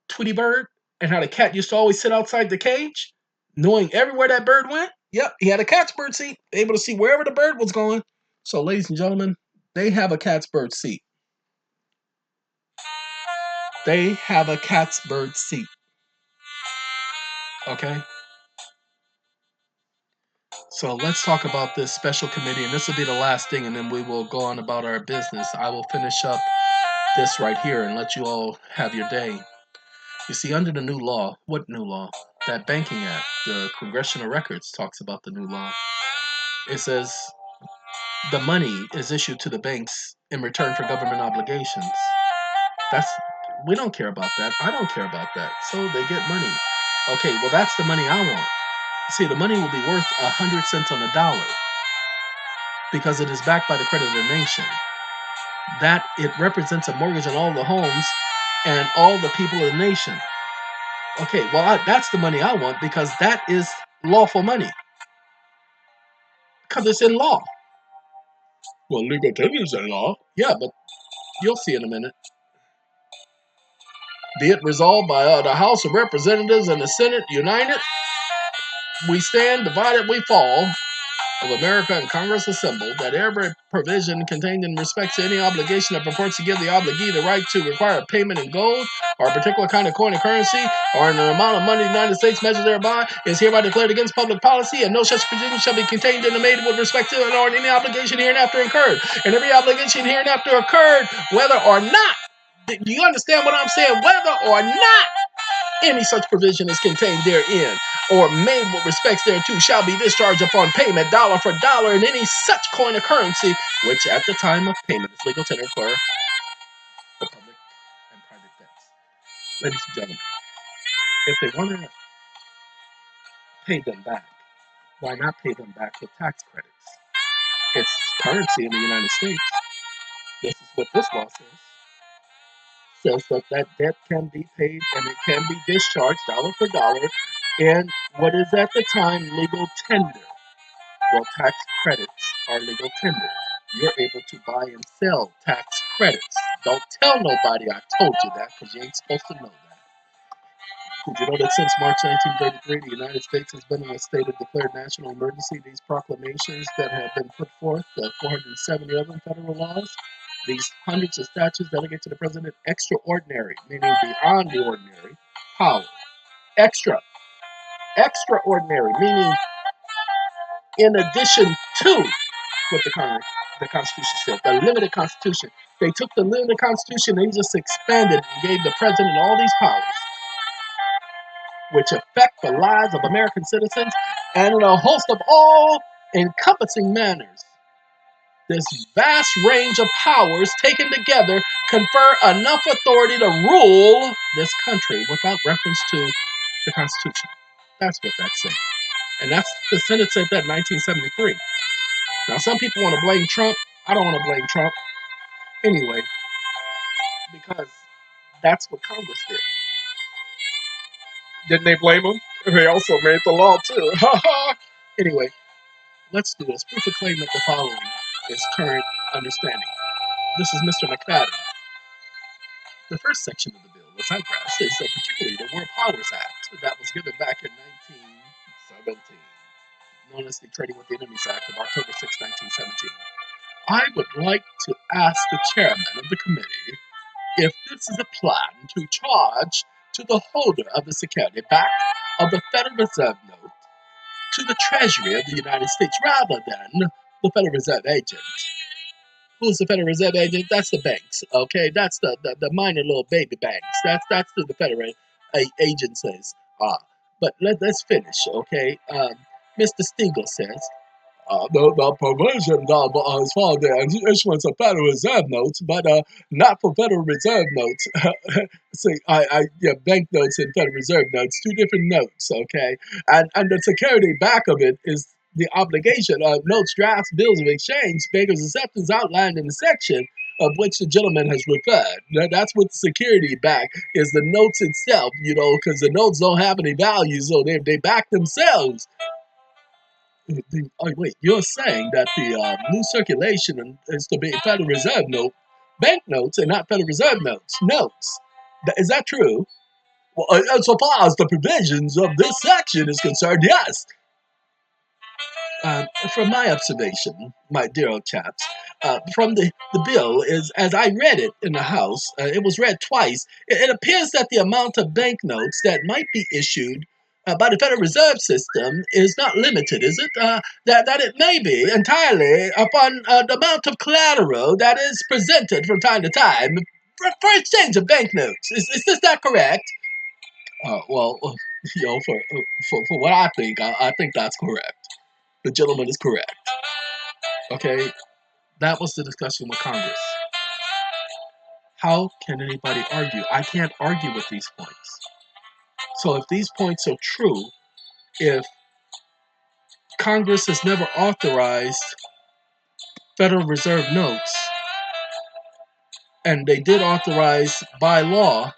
Tweety Bird and how the cat used to always sit outside the cage, knowing everywhere that bird went? Yep, he had a cat's bird seat, able to see wherever the bird was going. So, ladies and gentlemen, they have a cat's bird seat. They have a cat's bird seat. Okay? So let's talk about this special committee, and this will be the last thing, and then we will go on about our business. I will finish up this right here and let you all have your day. You see, under the new law, what new law? That Banking Act, the Congressional Records talks about the new law. It says the money is issued to the banks in return for government obligations. We don't care about that. I don't care about that. So they get money. Okay, well, that's the money I want. See, the money will be worth 100 cents on the dollar because it is backed by the credit of the nation. That it represents a mortgage on all the homes and all the people of the nation. Okay, well, that's the money I want because that is lawful money. Because it's in law. Well, legal tender is in law. Yeah, but you'll see in a minute. Be it resolved by the House of Representatives and the Senate united, we stand, divided we fall, of America and Congress assembled, that every provision contained in respect to any obligation that purports to give the obligee the right to require payment in gold or a particular kind of coin or currency or in an amount of money the United States measured thereby is hereby declared against public policy, and no such provision shall be contained in the made with respect to or any obligation hereinafter incurred. And every obligation hereinafter occurred, whether or not, do you understand what I'm saying? Whether or not any such provision is contained therein, or made with respects thereto, shall be discharged upon payment, dollar for dollar, in any such coin or currency, which at the time of payment is legal tender for. Ladies and gentlemen, if they want to pay them back, why not pay them back with tax credits? It's currency in the United States. This is what this law says. Says that that debt can be paid and it can be discharged dollar for dollar in what is at the time legal tender. Well, tax credits are legal tender. You're able to buy and sell tax credits. Don't tell nobody I told you that because you ain't supposed to know that. Did you know that since March 1933, the United States has been in a state of declared national emergency? These proclamations that have been put forth, the 470 of them federal laws, these hundreds of statutes delegate to the president extraordinary, meaning beyond the ordinary, power. Extraordinary, meaning in addition to what the Constitution said, the limited Constitution. They took the limited Constitution and just expanded and gave the president all these powers, which affect the lives of American citizens and in a host of all-encompassing manners. This vast range of powers taken together confer enough authority to rule this country without reference to the Constitution. That's what that's saying. And that's the Senate said that in 1973. Now, some people want to blame Trump. I don't want to blame Trump. Anyway, because that's what Congress did. Didn't they blame him? They also made the law, too. Anyway, let's do this. Proof of claim that the following is current understanding. This is Mr. McFadden. The first section of the bill, which I grasped, is particularly the War Powers Act that was given back in 1917, known as the Trading with the Enemies Act of October 6, 1917. I would like to ask the chairman of the committee if this is a plan to charge to the holder of the security back of the Federal Reserve note to the Treasury of the United States rather than the Federal Reserve agent. Who's the Federal Reserve agent? That's the banks, okay? That's the minor little baby banks. That's the Federal agencies. But let's finish, okay? Mr. Stegall says, the provision as far as the issuance of Federal Reserve notes, but not for Federal Reserve notes. See, banknotes and Federal Reserve notes, two different notes, okay? And the security back of it is the obligation of notes, drafts, bills of exchange, bankers' acceptance outlined in the section of which the gentleman has referred. That's what the security back is, the notes itself, because the notes don't have any value, so they back themselves. Oh, wait, you're saying that the new circulation is to be Federal Reserve note, banknotes, and not Federal Reserve notes. Is that true? Well, so far as the provisions of this section is concerned, yes. From my observation, my dear old chaps, from the bill is, as I read it in the House, it was read twice, it appears that the amount of banknotes that might be issued by the Federal Reserve System is not limited, is it? That it may be entirely upon the amount of collateral that is presented from time to time for exchange of banknotes. Is this not correct? Well, for what I think that's correct. The gentleman is correct. Okay, that was the discussion with Congress. How can anybody argue? I can't argue with these points. So if these points are true, if Congress has never authorized Federal Reserve notes, and they did authorize by law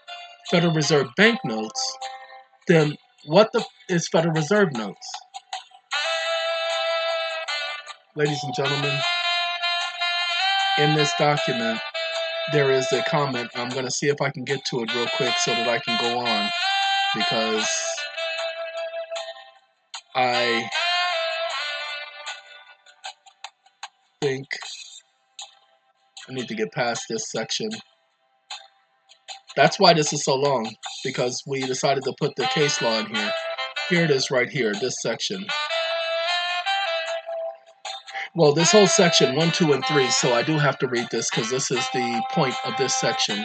Federal Reserve banknotes, then what is Federal Reserve notes? Ladies and gentlemen, in this document, there is a comment. I'm going to see if I can get to it real quick so that I can go on, because I think I need to get past this section. That's why this is so long, because we decided to put the case law in here. Here it is right here, this section. Well, this whole section, 1, 2, and 3, so I do have to read this because this is the point of this section.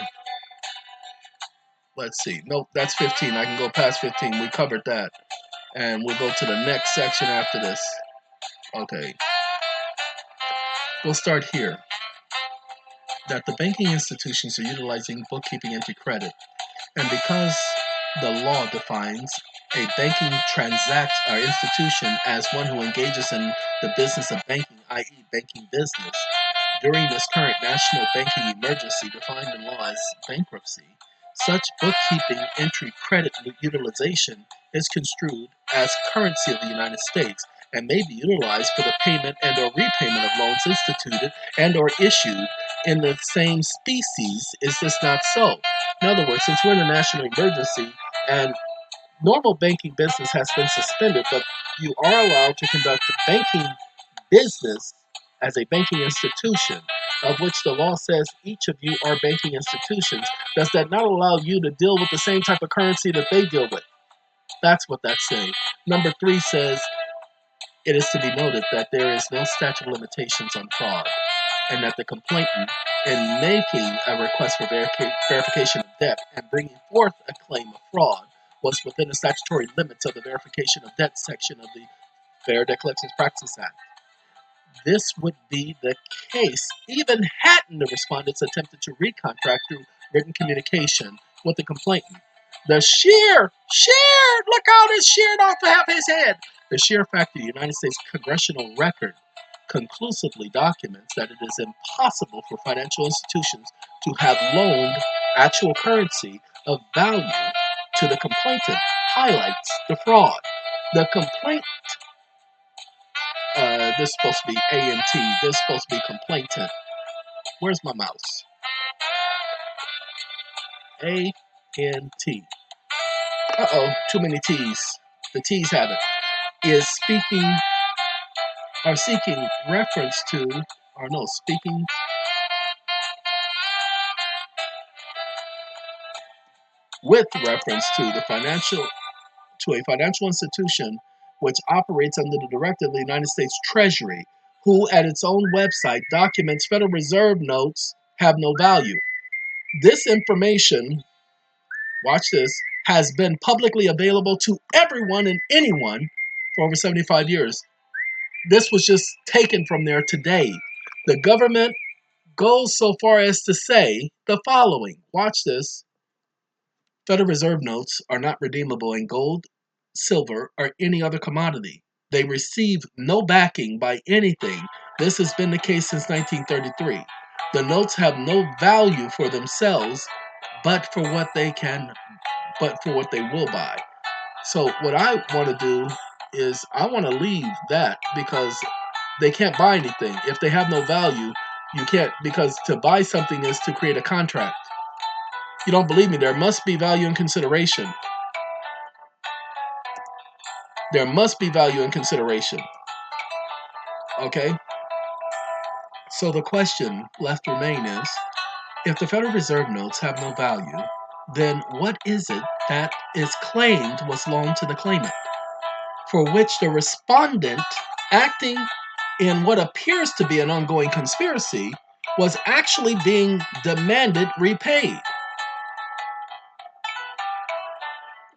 Let's see. Nope, that's 15. I can go past 15. We covered that. And we'll go to the next section after this. Okay. We'll start here. That the banking institutions are utilizing bookkeeping entry credit And because the law defines a banking transaction or institution as one who engages in the business of banking, i.e., banking business, during this current national banking emergency defined in law as bankruptcy, such bookkeeping entry credit utilization is construed as currency of the United States and may be utilized for the payment and or repayment of loans instituted and or issued in the same species. Is this not so? In other words, since we're in a national emergency and normal banking business has been suspended, but you are allowed to conduct banking business as a banking institution, of which the law says each of you are banking institutions, does that not allow you to deal with the same type of currency that they deal with? That's what that's saying. Number 3 says, it is to be noted that there is no statute of limitations on fraud, and that the complainant, in making a request for verification of debt and bringing forth a claim of fraud, was within the statutory limits of the verification of debt section of the Fair Debt Collections Practices Act. This would be the case even hadn't the respondents attempted to recontract through written communication with the complainant. The sheer, look how this sheared off half his head. The sheer fact that the United States congressional record conclusively documents that it is impossible for financial institutions to have loaned actual currency of value to the complainant highlights the fraud. The complaint, this is supposed to be ANT, this is supposed to be complainant. Where's my mouse? ANT. Uh-oh, too many T's. The T's have it. Is speaking, or seeking reference to, or no, speaking with reference to a financial institution which operates under the directive of the United States Treasury, who at its own website documents Federal Reserve notes have no value. This information, watch this, has been publicly available to everyone and anyone for over 75 years. This was just taken from there today. The government goes so far as to say the following. Watch this. Federal Reserve notes are not redeemable in gold, silver, or any other commodity. They receive no backing by anything. This has been the case since 1933. The notes have no value for themselves, but for what they will buy. So what I want to do is I want to leave that because they can't buy anything. If they have no value, you can't, because to buy something is to create a contract. You don't believe me? There must be value and consideration. There must be value and consideration. Okay? So the question left remain is, if the Federal Reserve notes have no value, then what is it that is claimed was loaned to the claimant, for which the respondent, acting in what appears to be an ongoing conspiracy, was actually being demanded repaid?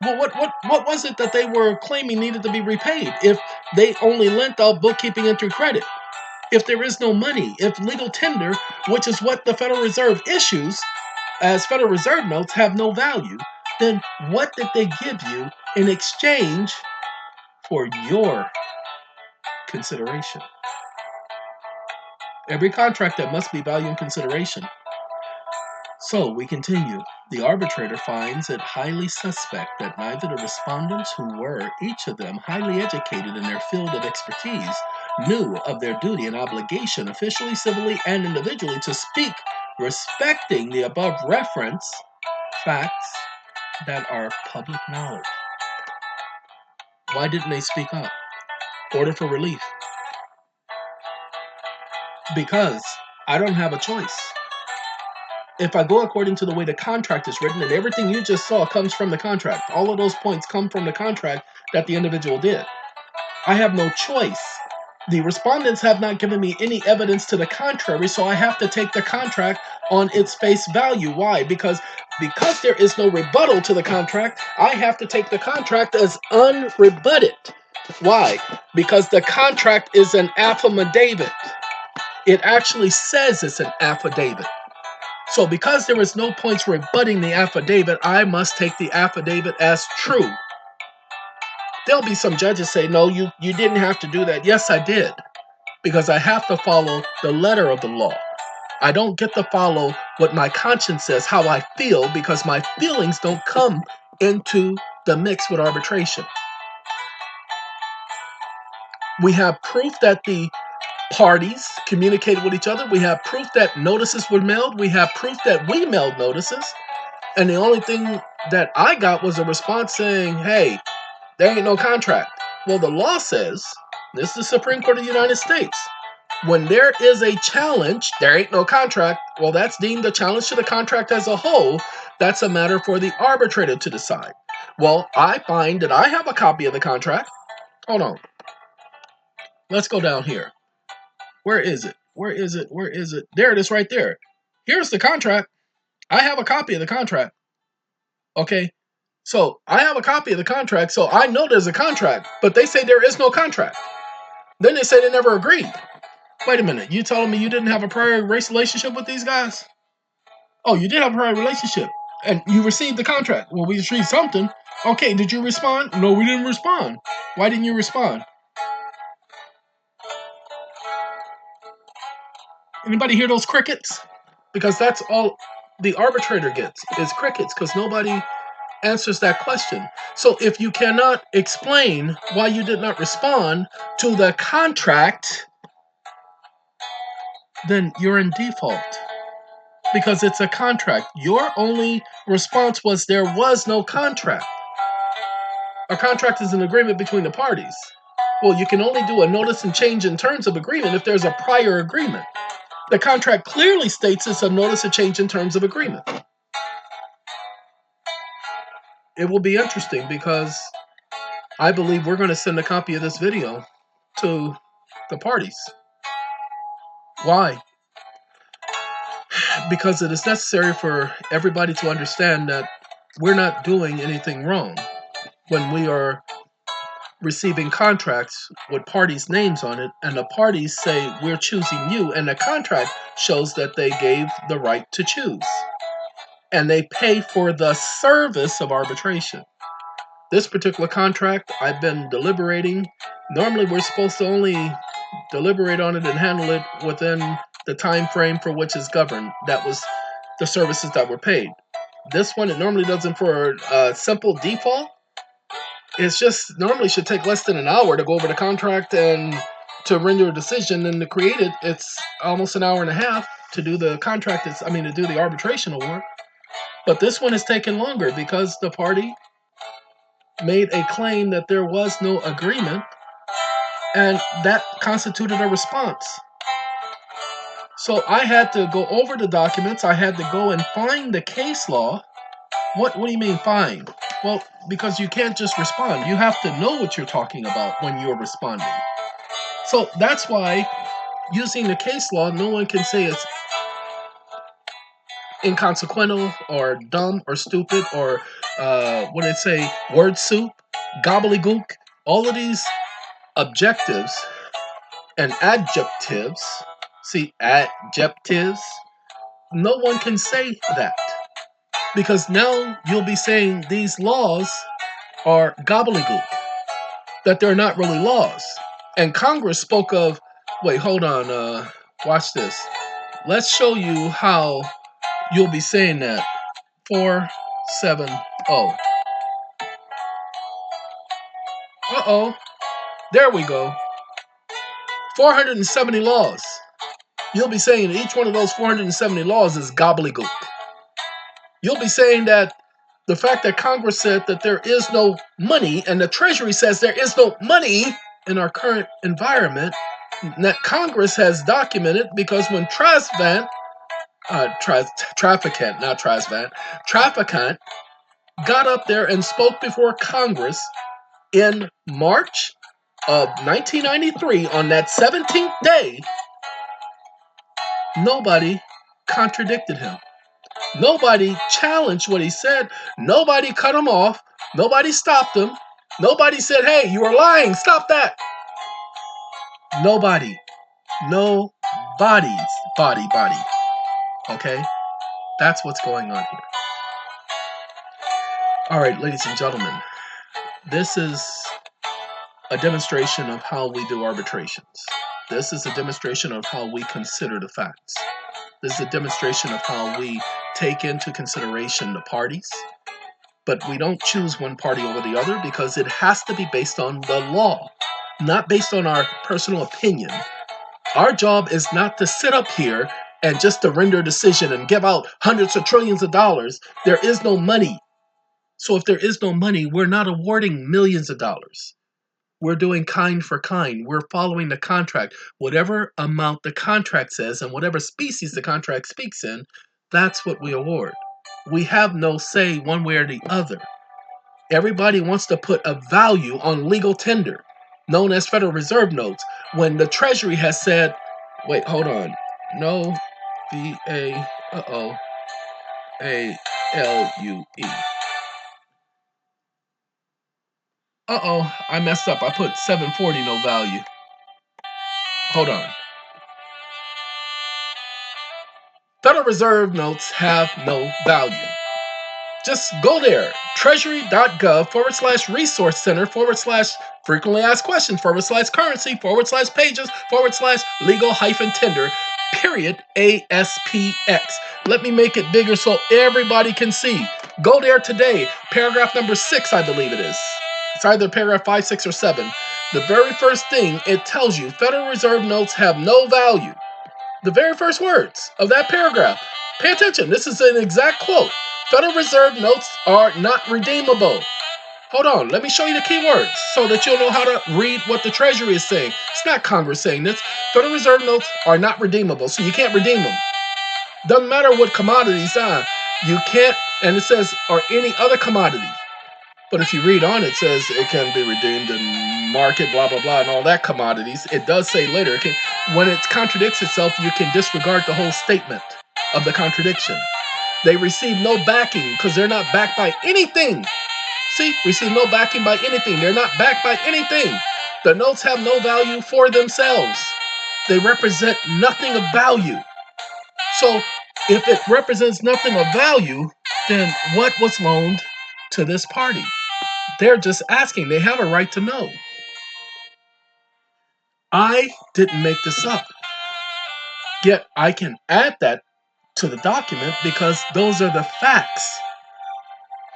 Well, what was it that they were claiming needed to be repaid if they only lent out bookkeeping entry credit? If there is no money, if legal tender, which is what the Federal Reserve issues as Federal Reserve notes, have no value, then what did they give you in exchange for your consideration? Every contract, that must be value and consideration. So we continue. The arbitrator finds it highly suspect that neither the respondents, who were each of them highly educated in their field of expertise, knew of their duty and obligation, officially, civilly, and individually, to speak respecting the above reference facts that are public knowledge. Why didn't they speak up? Order for relief. Because I don't have a choice. If I go according to the way the contract is written, and everything you just saw comes from the contract, all of those points come from the contract that the individual did, I have no choice. The respondents have not given me any evidence to the contrary, so I have to take the contract on its face value. Why? Because there is no rebuttal to the contract, I have to take the contract as unrebutted. Why? Because the contract is an affidavit. It actually says it's an affidavit. So because there is no points rebutting the affidavit, I must take the affidavit as true. There'll be some judges say, no, you didn't have to do that. Yes, I did. Because I have to follow the letter of the law. I don't get to follow what my conscience says, how I feel, because my feelings don't come into the mix with arbitration. We have proof that the parties communicated with each other. We have proof that notices were mailed. We have proof that we mailed notices. And the only thing that I got was a response saying, hey, there ain't no contract. Well, the law says, this is the Supreme Court of the United States, when there is a challenge, there ain't no contract. Well, that's deemed a challenge to the contract as a whole. That's a matter for the arbitrator to decide. Well, I find that I have a copy of the contract. Hold on. Let's go down here. Where is it? Where is it? Where is it? There it is right there. Here's the contract. I have a copy of the contract. Okay. So I have a copy of the contract, so I know there's a contract, but they say there is no contract. Then they say they never agreed. Wait a minute, you telling me you didn't have a prior race relationship with these guys? Oh, you did have a prior relationship, and you received the contract. Well, we received something. Okay, did you respond? No, we didn't respond. Why didn't you respond? Anybody hear those crickets? Because that's all the arbitrator gets is crickets, because nobody answers that question. So if you cannot explain why you did not respond to the contract, then you're in default. Because it's a contract. Your only response was there was no contract. A contract is an agreement between the parties. Well, you can only do a notice and change in terms of agreement if there's a prior agreement. The contract clearly states it's a notice of change in terms of agreement. It will be interesting because I believe we're going to send a copy of this video to the parties. Why? Because it is necessary for everybody to understand that we're not doing anything wrong when we are receiving contracts with parties' names on it, and the parties say we're choosing you, and the contract shows that they gave the right to choose. And they pay for the service of arbitration. This particular contract, I've been deliberating. Normally, we're supposed to only deliberate on it and handle it within the time frame for which is governed. That was the services that were paid. This one, it normally doesn't for a simple default. It's just normally should take less than an hour to go over the contract and to render a decision, and to create it, it's almost an hour and a half to do the contract. To do the arbitration award. But this one has taken longer because the party made a claim that there was no agreement, and that constituted a response. So I had to go over the documents. I had to go and find the case law. What do you mean find? Well, because you can't just respond. You have to know what you're talking about when you're responding. So that's why using the case law, no one can say it's inconsequential or dumb or stupid or word soup, gobbledygook. All of these objectives and adjectives, no one can say that. Because now you'll be saying these laws are gobbledygook, that they're not really laws. And Congress spoke of, wait, hold on, watch this. Let's show you how you'll be saying that. 470. Uh-oh. There we go. 470 laws. You'll be saying each one of those 470 laws is gobbledygook. You'll be saying that the fact that Congress said that there is no money, and the Treasury says there is no money in our current environment, that Congress has documented, because when Trafficant got up there and spoke before Congress in March of 1993 on that 17th day, nobody contradicted him. Nobody challenged what he said. Nobody cut him off. Nobody stopped him. Nobody said, hey, you are lying. Stop that. Nobody. Nobody's body. Okay? That's what's going on here. All right, ladies and gentlemen, this is a demonstration of how we do arbitrations. This is a demonstration of how we consider the facts. This is a demonstration of how we take into consideration the parties, but we don't choose one party over the other because it has to be based on the law, not based on our personal opinion. Our job is not to sit up here and just to render a decision and give out hundreds of trillions of dollars. There is no money. So if there is no money, we're not awarding millions of dollars. We're doing kind for kind. We're following the contract. Whatever amount the contract says and whatever species the contract speaks in, that's what we award. We have no say one way or the other. Everybody wants to put a value on legal tender, known as Federal Reserve notes, when the Treasury has said, wait, hold on. No, V-A-A-L-U-E. I messed up. I put 740 no value. Hold on. Federal Reserve notes have no value. Just go there, treasury.gov/resource center /frequently asked questions /currency /pages /legal-tender _ASPX. Let me make it bigger so everybody can see. Go there today. Paragraph number 6, I believe it is. It's either paragraph 5, 6, or 7. The very first thing it tells you, Federal Reserve notes have no value. The very first words of that paragraph. Pay attention. This is an exact quote. Federal Reserve notes are not redeemable. Hold on. Let me show you the key words so that you'll know how to read what the Treasury is saying. It's not Congress saying this. Federal Reserve notes are not redeemable, so you can't redeem them. Doesn't matter what commodities are. You can't, and it says, or any other commodity. But if you read on, it says it can be redeemed in market, blah, blah, blah, and all that commodities. It does say later, when it contradicts itself, you can disregard the whole statement of the contradiction. They receive no backing because they're not backed by anything. See, receive no backing by anything. They're not backed by anything. The notes have no value for themselves. They represent nothing of value. So if it represents nothing of value, then what was loaned to this party? They're just asking. They have a right to know. I didn't make this up. Yet I can add that to the document because those are the facts.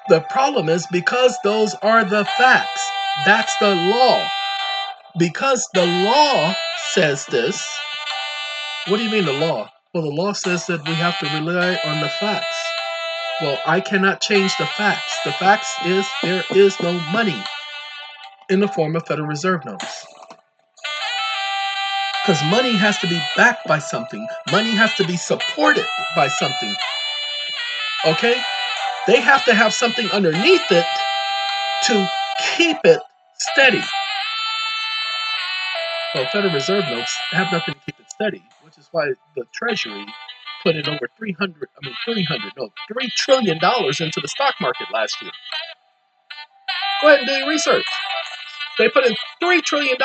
The problem is because those are the facts. That's the law. Because the law says this. What do you mean the law? Well, the law says that we have to rely on the facts. Well, I cannot change the facts. The facts is there is no money in the form of Federal Reserve notes. Because money has to be backed by something. Money has to be supported by something. Okay? They have to have something underneath it to keep it steady. Well, Federal Reserve notes have nothing to keep it steady, which is why the Treasury put in over $3 trillion into the stock market last year. Go ahead and do your research. They put in $3 trillion.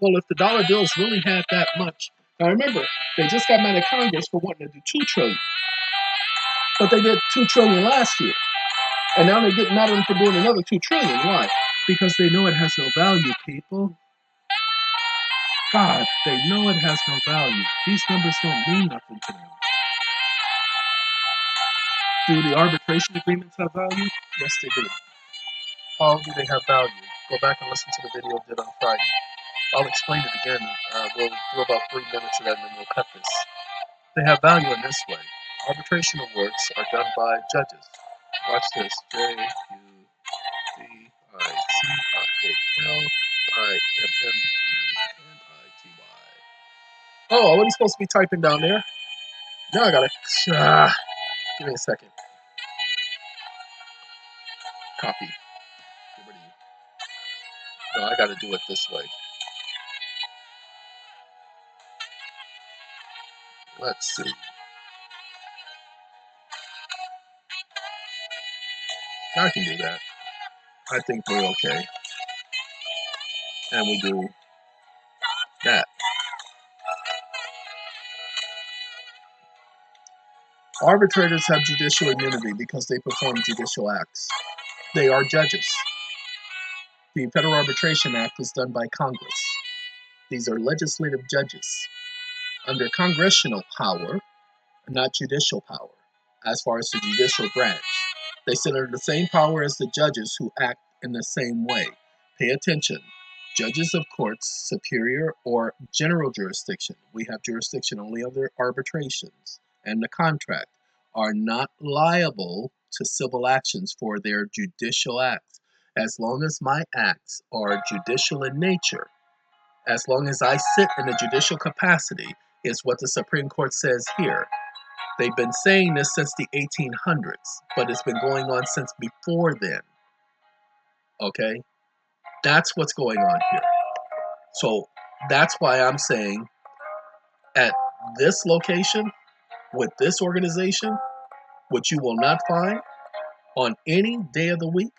Well, if the dollar bills really had that much, now remember, they just got mad at Congress for wanting to do $2 trillion. But they did $2 trillion last year. And now they're getting mad at them for doing another $2 trillion. Why? Because they know it has no value, people. God, they know it has no value. These numbers don't mean nothing to them. Do the arbitration agreements have value? Yes, they do. How do they have value? Go back and listen to the video I did on Friday. I'll explain it again. We'll do about 3 minutes of that and then we'll cut this. They have value in this way. Arbitration awards are done by judges. Watch this. JUDICIALIMMUNITY. Oh, I wasn't supposed to be typing down there. Now I gotta. Give me a second. Copy. Get rid of you. No, I gotta do it this way. Let's see. I can do that. I think we're okay. And we do that. Arbitrators have judicial immunity because they perform judicial acts. They are judges. The Federal Arbitration Act is done by Congress. These are legislative judges under congressional power, not judicial power, as far as the judicial branch. They sit under the same power as the judges who act in the same way. Pay attention. Judges of courts, superior or general jurisdiction, we have jurisdiction only under arbitrations, and the contract, are not liable to civil actions for their judicial acts. As long as my acts are judicial in nature, as long as I sit in a judicial capacity, is what the Supreme Court says here. They've been saying this since the 1800s, but it's been going on since before then. Okay? That's what's going on here. So that's why I'm saying at this location, with this organization, what you will not find on any day of the week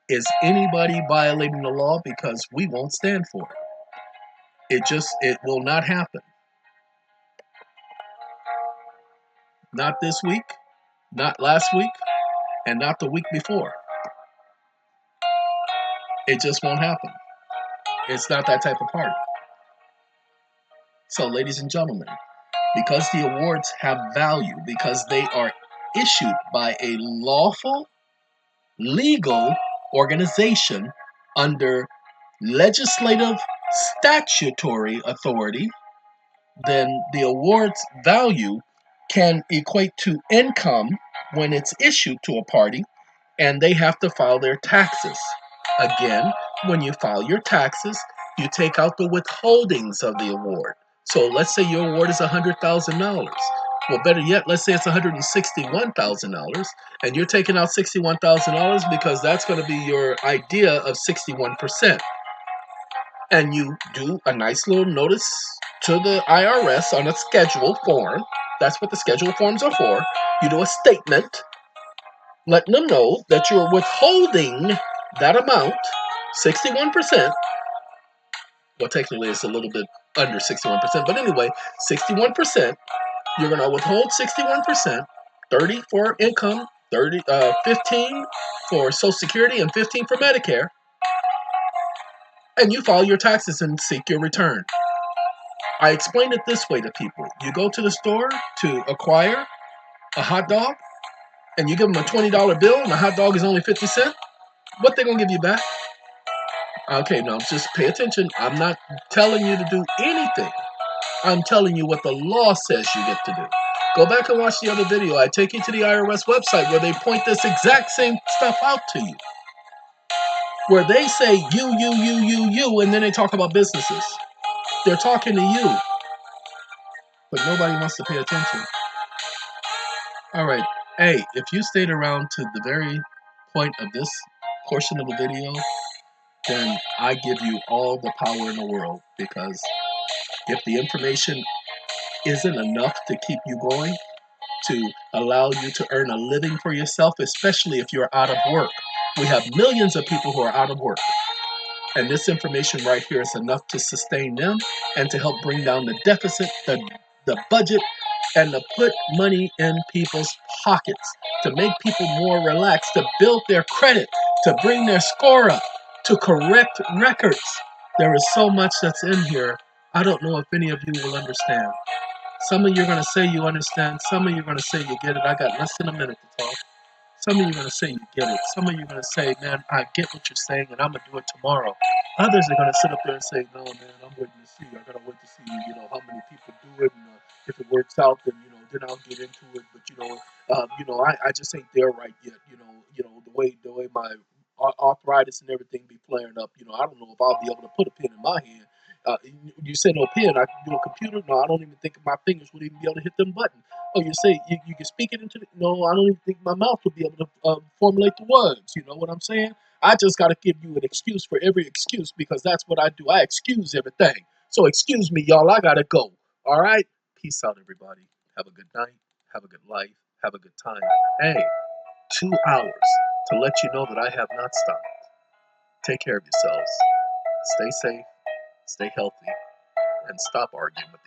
is anybody violating the law, because we won't stand for it. It will not happen. Not this week, not last week, and not the week before. It just won't happen. It's not that type of party. So, ladies and gentlemen, because the awards have value, because they are issued by a lawful, legal organization under legislative statutory authority, then the award's value can equate to income when it's issued to a party, and they have to file their taxes. Again, when you file your taxes, you take out the withholdings of the award. So let's say your award is $100,000. Well, better yet, let's say it's $161,000, and you're taking out $61,000 because that's going to be your idea of 61%. And you do a nice little notice to the IRS on a schedule form. That's what the schedule forms are for. You do a statement letting them know that you're withholding that amount, 61%. Well, technically, it's a little bit under 61%, but anyway, 61%. You're going to withhold 61%, 30 for income, 15 for Social Security, and 15 for Medicare. And you file your taxes and seek your return. I explain it this way to people. You go to the store to acquire a hot dog, and you give them a $20 bill, and the hot dog is only 50 cents. What they going to give you back? Okay, now just pay attention. I'm not telling you to do anything. I'm telling you what the law says you get to do. Go back and watch the other video. I take you to the IRS website where they point this exact same stuff out to you. Where they say you, and then they talk about businesses. They're talking to you, but nobody wants to pay attention. All right. Hey, if you stayed around to the very point of this portion of the video, then I give you all the power in the world, because if the information isn't enough to keep you going, to allow you to earn a living for yourself, especially if you're out of work. We have millions of people who are out of work. And this information right here is enough to sustain them and to help bring down the deficit, the budget, and to put money in people's pockets, to make people more relaxed, to build their credit, to bring their score up, to correct records. There is so much that's in here. I don't know if any of you will understand. Some of you are going to say you understand. Some of you are going to say you get it. I got less than a minute to talk. Some of you are going to say you get it. Some of you are going to say, man, I get what you're saying, and I'm going to do it tomorrow. Others are going to sit up there and say, no, man, I'm waiting to see. I got to wait to see, how many people do it. And if it works out, then, then I'll get into it. But, I just ain't there right yet. The way my arthritis and everything be flaring up, I don't know if I'll be able to put a pen in my hand. You say no pen, I can do a computer? No, I don't even think my fingers would even be able to hit them buttons. Oh, you say you can speak it into the... No, I don't even think my mouth would be able to formulate the words. You know what I'm saying? I just got to give you an excuse for every excuse, because that's what I do. I excuse everything. So excuse me, y'all. I got to go. All right? Peace out, everybody. Have a good night. Have a good life. Have a good time. Hey, 2 hours to let you know that I have not stopped. Take care of yourselves. Stay safe. Stay healthy. And stop arguing with